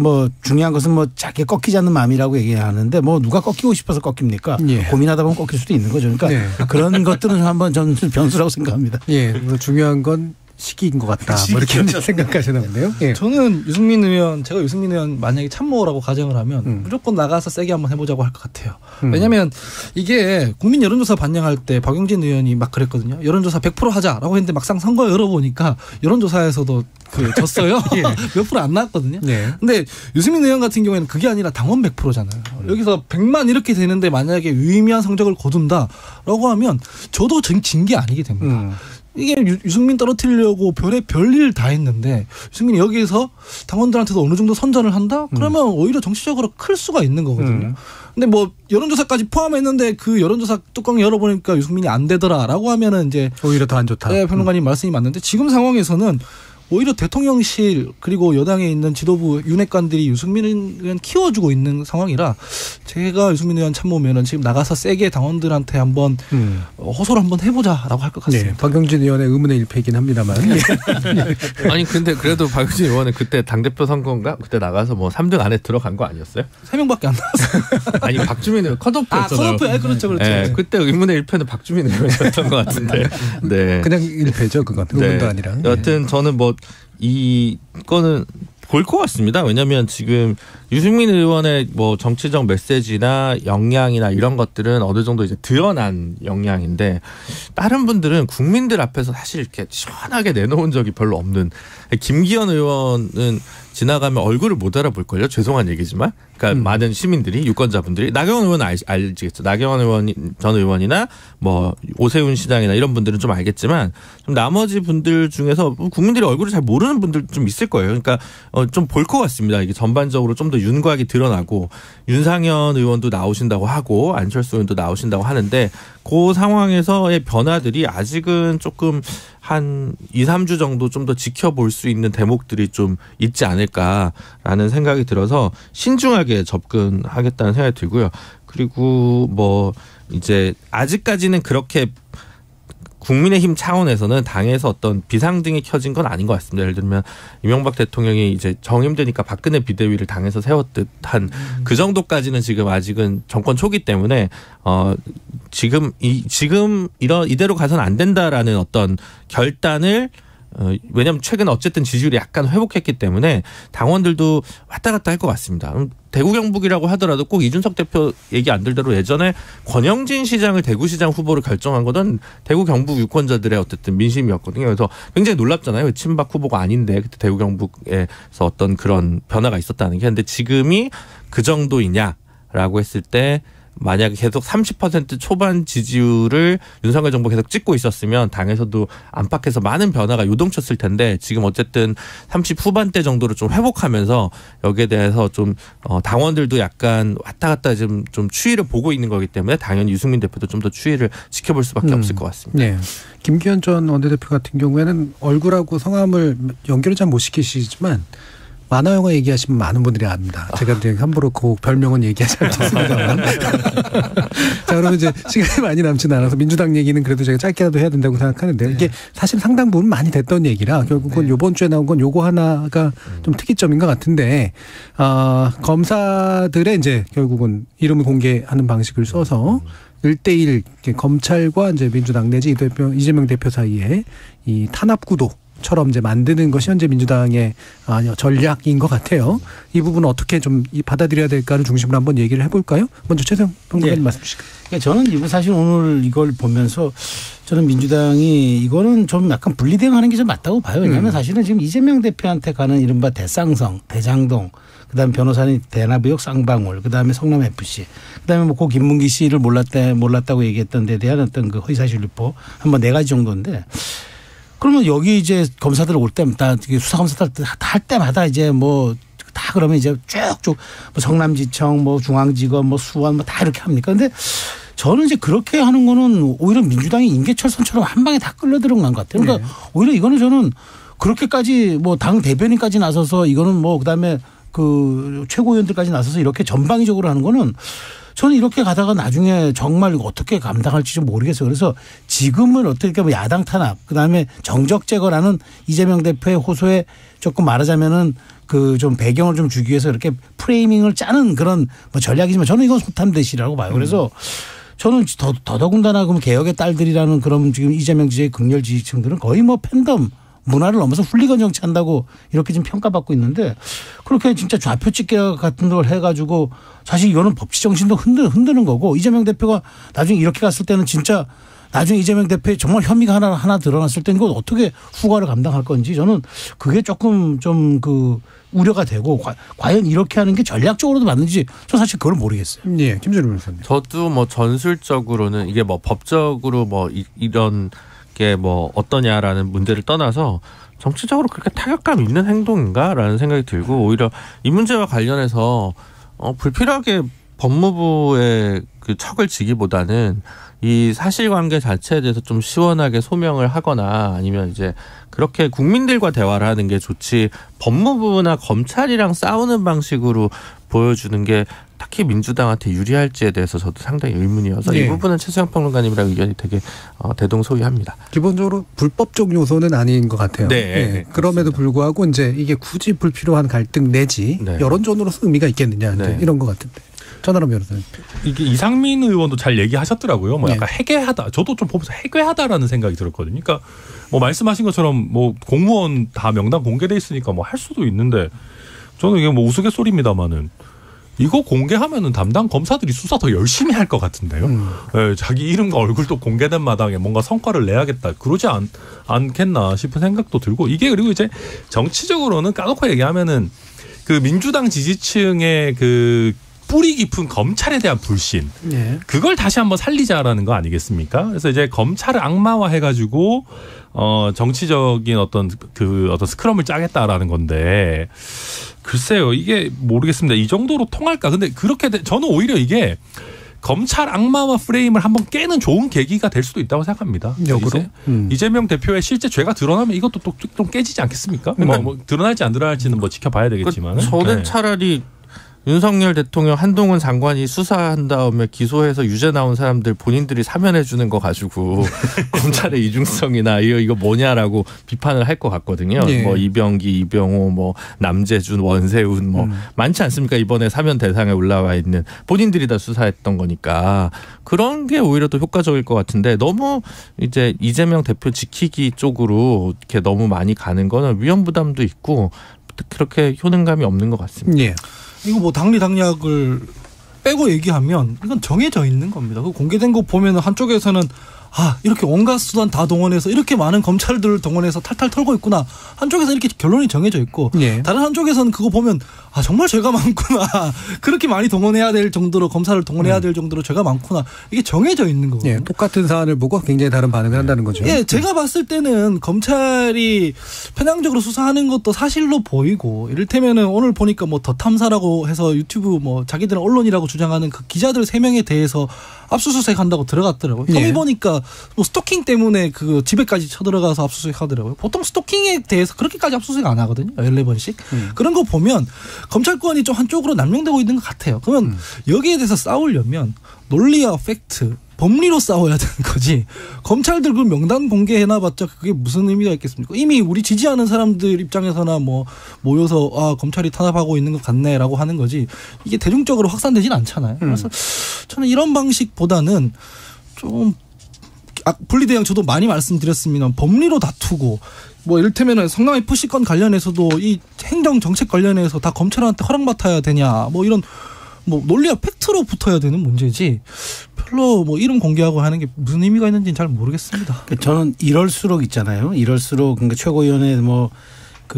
뭐 중요한 것은 뭐 작게 꺾이지 않는 마음이라고 얘기하는데 뭐 누가 꺾이고 싶어서 꺾입니까? 예. 고민하다 보면 꺾일 수도 있는 거죠. 그러니까 네. 그런 것들은 한번 저는 변수라고 생각합니다. 예, 중요한 건 시기인 것 같다. 뭐 이렇게 생각하시나 본데요. 예. 저는 제가 유승민 의원 만약에 참모라고 가정을 하면 무조건 나가서 세게 한번 해보자고 할 것 같아요. 왜냐하면 이게 국민 여론조사 반영할 때 박용진 의원이 막 그랬거든요. 여론조사 100% 하자라고 했는데 막상 선거 열어보니까 여론조사에서도 졌어요. 예. 몇 프로 안 나왔거든요. 예. 근데 유승민 의원 같은 경우에는 그게 아니라 당원 100%잖아요. 여기서 100만 이렇게 되는데 만약에 유의미한 성적을 거둔다라고 하면 저도 진 게 아니게 됩니다. 이게 유승민 떨어뜨리려고 별일 다 했는데 유승민이 여기에서 당원들한테도 어느 정도 선전을 한다? 그러면 오히려 정치적으로 클 수가 있는 거거든요. 근데 뭐 여론조사까지 포함했는데 그 여론조사 뚜껑 열어보니까 유승민이 안 되더라라고 하면은 이제 오히려 더 안 좋다. 네, 평론가님 말씀이 맞는데 지금 상황에서는 오히려 대통령실 그리고 여당에 있는 지도부 윤핵관들이 유승민 의원 키워주고 있는 상황이라 제가 유승민 의원 참모면은 지금 나가서 세게 당원들한테 한번 호소를 한번 해보자라고 할 것 같습니다. 네, 박용진 의원의 의문의 일패이긴 합니다만. 아니 근데 그래도 박용진 의원은 그때 당대표 선거인가 그때 나가서 뭐 3등 안에 들어간 거 아니었어요? 3명밖에 안 나왔어요. 아니 박주민 의원 컷오프였잖아요. 컷오프. 그렇죠. 네, 그때 의문의 일패는 박주민 의원이었던 것 같은데. 네. 그냥 일패죠, 그건. 의문도 네. 아니라. 여하튼 저는 뭐 이거는 볼 것 같습니다. 왜냐하면 지금 유승민 의원의 뭐 정치적 메시지나 역량이나 이런 것들은 어느 정도 이제 드러난 역량인데 다른 분들은 국민들 앞에서 사실 이렇게 시원하게 내놓은 적이 별로 없는 김기현 의원은 지나가면 얼굴을 못 알아볼걸요. 죄송한 얘기지만. 그러니까 많은 시민들이 유권자분들이 나경원 의원은 알지겠죠. 나경원 의원 전 의원이나 뭐 오세훈 시장이나 이런 분들은 좀 알겠지만 좀 나머지 분들 중에서 국민들이 얼굴을 잘 모르는 분들 좀 있을 거예요. 그러니까 좀 볼 것 같습니다. 이게 전반적으로 좀 더 윤곽이 드러나고 윤상현 의원도 나오신다고 하고 안철수 의원도 나오신다고 하는데 그 상황에서의 변화들이 아직은 조금 한 2, 3주 정도 좀 더 지켜볼 수 있는 대목들이 좀 있지 않을까라는 생각이 들어서 신중하게 접근하겠다는 생각이 들고요. 그리고 뭐 이제 아직까지는 그렇게 국민의힘 차원에서는 당에서 어떤 비상등이 켜진 건 아닌 것 같습니다. 예를 들면 이명박 대통령이 이제 정임되니까 박근혜 비대위를 당에서 세웠듯 한 그 정도까지는 지금 아직은 정권 초기 때문에 지금 이대로 가서는 안 된다라는 어떤 결단을 왜냐하면 최근 어쨌든 지지율이 약간 회복했기 때문에 당원들도 왔다 갔다 할 것 같습니다. 대구 경북이라고 하더라도 꼭 이준석 대표 얘기 안 들대로 예전에 권영진 시장을 대구시장 후보로 결정한 거는 대구 경북 유권자들의 어쨌든 민심이었거든요. 그래서 굉장히 놀랍잖아요. 친박 후보가 아닌데 그때 대구 경북에서 어떤 그런 변화가 있었다는 게. 근데 지금이 그 정도이냐라고 했을 때 만약에 계속 30% 초반 지지율을 윤석열 정부 계속 찍고 있었으면 당에서도 안팎에서 많은 변화가 요동쳤을 텐데 지금 어쨌든 30 후반대 정도를 좀 회복하면서 여기에 대해서 좀 당원들도 약간 왔다 갔다 좀 추이를 보고 있는 거기 때문에 당연히 유승민 대표도 좀 더 추이를 지켜볼 수밖에 없을 것 같습니다. 네. 김기현 전 원내대표 같은 경우에는 얼굴하고 성함을 연결을 잘 못 시키시지만 만화 영화 얘기하시면 많은 분들이 압니다. 제가 이제 함부로 그 별명은 얘기하지 않겠습니다만. 자, 그러면 이제 시간이 많이 남지는 않아서 민주당 얘기는 그래도 제가 짧게라도 해야 된다고 생각하는데 네. 이게 사실 상당 부분 많이 됐던 얘기라 결국은 네. 이번 주에 나온 건 요거 하나가 좀 특이점인 것 같은데 검사들의 이제 결국은 이름을 공개하는 방식을 써서 1대1 검찰과 이제 민주당 내지 이재명 대표 사이에 이 탄압 구도 처럼 이제 만드는 것이 현재 민주당의 전략인 것 같아요. 이 부분은 어떻게 좀 받아들여야 될까를 중심으로 한번 얘기를 해볼까요? 먼저 최재형 평론가님 말씀 주실까요? 저는 이거 사실 오늘 이걸 보면서 저는 민주당이 이거는 좀 약간 분리대응하는 게 좀 맞다고 봐요. 왜냐하면 사실은 지금 이재명 대표한테 가는 이른바 대쌍성, 대장동 그다음에 변호사는 대나무역 쌍방울, 그다음에 성남 FC, 그다음에 뭐 고 김문기 씨를 몰랐다고 얘기했던 데 대한 어떤 그 허위사실 유포 한번 4가지 정도인데. 그러면 여기 이제 검사들 올 때마다 수사검사들 할 때마다 이제 뭐 다 그러면 이제 쭉쭉 뭐 성남지청, 뭐 중앙지검, 뭐 수원 뭐 다 이렇게 합니까? 근데 저는 이제 그렇게 하는 거는 오히려 민주당이 임계철선처럼 한 방에 다 끌려 들어간 것 같아요. 그러니까 오히려 이거는 저는 그렇게까지 뭐 당 대변인까지 나서서 이거는 뭐 그다음에 그 최고위원들까지 나서서 이렇게 전방위적으로 하는 거는 저는 이렇게 가다가 나중에 정말 어떻게 감당할지 좀 모르겠어요. 그래서 지금은 어떻게 뭐 야당 탄압, 그다음에 정적 제거라는 이재명 대표의 호소에 조금 말하자면은 그 좀 배경을 좀 주기 위해서 이렇게 프레이밍을 짜는 그런 뭐 전략이지만 저는 이건 소탐대시라고 봐요. 그래서 저는 더더군다나 그럼 개혁의 딸들이라는 그런 지금 이재명 지지의 극렬 지지층들은 거의 뭐 팬덤 문화를 넘어서 훌리건 정치한다고 이렇게 지금 평가받고 있는데 그렇게 진짜 좌표 찍기 같은 걸 해가지고 사실 이거는 법치 정신도 흔드는 거고 이재명 대표가 나중에 이렇게 갔을 때는 진짜 나중에 이재명 대표의 정말 혐의가 하나 드러났을 때는 이걸 어떻게 후과를 감당할 건지 저는 그게 조금 좀 그 우려가 되고 과연 이렇게 하는 게 전략적으로도 맞는지 저 사실 그걸 모르겠어요. 예, 김준우 변호사님. 저도 뭐 전술적으로는 이게 뭐 법적으로 뭐 이런 게 뭐 어떠냐라는 문제를 떠나서 정치적으로 그렇게 타격감 있는 행동인가라는 생각이 들고 오히려 이 문제와 관련해서 불필요하게 법무부의 그 척을 지기보다는 이 사실관계 자체에 대해서 좀 시원하게 소명을 하거나 아니면 이제 그렇게 국민들과 대화를 하는 게 좋지 법무부나 검찰이랑 싸우는 방식으로 보여주는 게 딱히 민주당한테 유리할지에 대해서 저도 상당히 의문이어서 이 부분은 최수영 평론가님이랑 의견이 되게 대동소이합니다. 기본적으로 불법적 요소는 아닌 것 같아요. 네. 그럼에도 불구하고 이제 이게 굳이 불필요한 갈등 내지 여론전으로서 의미가 있겠느냐 이런 것 같은데. 전하람 변호사님. 이게 이상민 의원도 잘 얘기하셨더라고요. 뭐 약간 해괴하다. 저도 좀 보면서 해괴하다라는 생각이 들었거든요. 그러니까 뭐 말씀하신 것처럼 뭐 공무원 다 명단 공개돼 있으니까 뭐 할 수도 있는데 저는 이게 뭐 우스갯소리입니다만은 이거 공개하면은 담당 검사들이 수사 더 열심히 할 것 같은데요. 네, 자기 이름과 얼굴도 공개된 마당에 뭔가 성과를 내야겠다. 그러지 않겠나 싶은 생각도 들고 이게 그리고 이제 정치적으로는 까놓고 얘기하면은 그 민주당 지지층의 그 뿌리 깊은 검찰에 대한 불신 그걸 다시 한번 살리자라는 거 아니겠습니까? 그래서 이제 검찰을 악마화해가지고 정치적인 어떤 스크럼을 짜겠다라는 건데 글쎄요 이게 모르겠습니다. 이 정도로 통할까? 근데 그렇게 저는 오히려 이게 검찰 악마화 프레임을 한번 깨는 좋은 계기가 될 수도 있다고 생각합니다. 역으로 이재명 대표의 실제 죄가 드러나면 이것도 또 좀 깨지지 않겠습니까? 그러니까 뭐 드러날지 안 드러날지는 뭐 지켜봐야 되겠지만 저는 차라리 윤석열 대통령 한동훈 장관이 수사한 다음에 기소해서 유죄 나온 사람들 본인들이 사면해 주는 거 가지고 검찰의 이중성이나 이거 뭐냐라고 비판을 할 것 같거든요. 뭐 이병기, 이병호, 뭐 남재준, 원세훈 뭐 많지 않습니까? 이번에 사면 대상에 올라와 있는 본인들이 다 수사했던 거니까 그런 게 오히려 더 효과적일 것 같은데 너무 이제 이재명 대표 지키기 쪽으로 이렇게 너무 많이 가는 거는 위험 부담도 있고 그렇게 효능감이 없는 것 같습니다. 이거 뭐 당리당략을 빼고 얘기하면 이건 정해져 있는 겁니다. 그 공개된 거 보면 한쪽에서는 이렇게 온갖 수단 다 동원해서 이렇게 많은 검찰들을 동원해서 탈탈 털고 있구나. 한쪽에서 이렇게 결론이 정해져 있고 다른 한쪽에서는 그거 보면 정말 죄가 많구나. 그렇게 많이 동원해야 될 정도로 검사를 동원해야 될 정도로 죄가 많구나. 이게 정해져 있는 거거든요. 똑같은 사안을 보고 굉장히 다른 반응을 한다는 거죠. 제가 봤을 때는 검찰이 편향적으로 수사하는 것도 사실로 보이고 이를테면은 오늘 보니까 뭐 더 탐사라고 해서 유튜브 뭐 자기들은 언론이라고 주장하는 그 기자들 3명에 대해서 압수수색한다고 들어갔더라고요. 혐의 보니까 뭐 스토킹 때문에 그 집에까지 쳐들어가서 압수수색 하더라고요. 보통 스토킹에 대해서 그렇게까지 압수수색 안 하거든요. 14번씩. 그런 거 보면 검찰권이 좀 한쪽으로 남용되고 있는 것 같아요. 그러면 여기에 대해서 싸우려면 논리와 팩트, 법리로 싸워야 되는 거지. 검찰들 그 명단 공개해놔봤자 그게 무슨 의미가 있겠습니까? 이미 우리 지지하는 사람들 입장에서나 뭐 모여서 검찰이 탄압하고 있는 것 같네라고 하는 거지. 이게 대중적으로 확산되진 않잖아요. 그래서 저는 이런 방식보다는 좀 분리대응 저도 많이 말씀드렸습니다. 법리로 다투고 뭐 이를테면 성남 FC 건 관련해서도 이 행정 정책 관련해서 다 검찰한테 허락받아야 되냐 뭐 이런 뭐 논리와 팩트로 붙어야 되는 문제지 별로 뭐 이름 공개하고 하는 게 무슨 의미가 있는지는 잘 모르겠습니다. 저는 이럴수록 있잖아요. 이럴수록 그러니까 최고위원회 뭐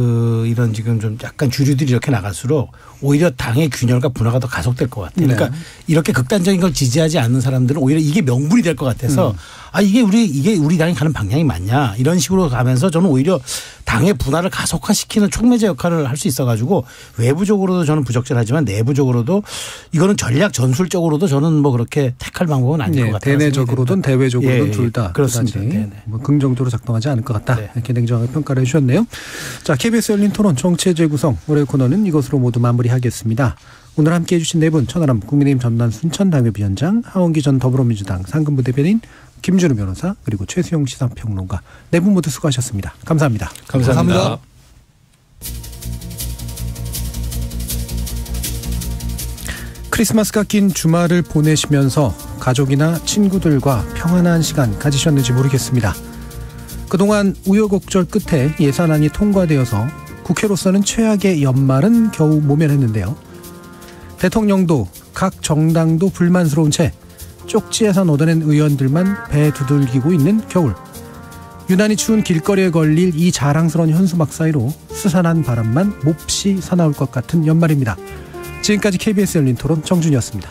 이런 지금 좀 약간 주류들이 이렇게 나갈수록 오히려 당의 균열과 분화가 더 가속될 것 같아요. 그러니까 네. 이렇게 극단적인 걸 지지하지 않는 사람들은 오히려 이게 명분이 될 것 같아서 이게 우리 당이 가는 방향이 맞냐 이런 식으로 가면서 저는 오히려 당의 분화를 가속화시키는 촉매제 역할을 할 수 있어가지고 외부적으로도 저는 부적절하지만 내부적으로도 이거는 전략 전술적으로도 저는 뭐 그렇게 택할 방법은 아닐 것 같아요. 대내적으로든 대외적으로든 둘 다 그렇습니다. 뭐 긍정적으로 작동하지 않을 것 같다. 네. 이렇게 냉정하게 평가를 해주셨네요. 자, KBS 열린 토론 정치의 재구성 올해 코너는 이것으로 모두 마무리하겠습니다. 오늘 함께해 주신 네 분 천하람 국민의힘 전남 순천 당협위원장, 하원기 전 더불어민주당 상근부 대변인, 김준우 변호사, 그리고 최수영 시사평론가 네 분 모두 수고하셨습니다. 감사합니다. 감사합니다. 크리스마스가 낀 주말을 보내시면서 가족이나 친구들과 평안한 시간 가지셨는지 모르겠습니다. 그동안 우여곡절 끝에 예산안이 통과되어서 국회로서는 최악의 연말은 겨우 모면했는데요. 대통령도 각 정당도 불만스러운 채 쪽지 예산 얻어낸 의원들만 배 두들기고 있는 겨울. 유난히 추운 길거리에 걸릴 이 자랑스러운 현수막 사이로 스산한 바람만 몹시 사나울 것 같은 연말입니다. 지금까지 KBS 열린 토론 정준이었습니다.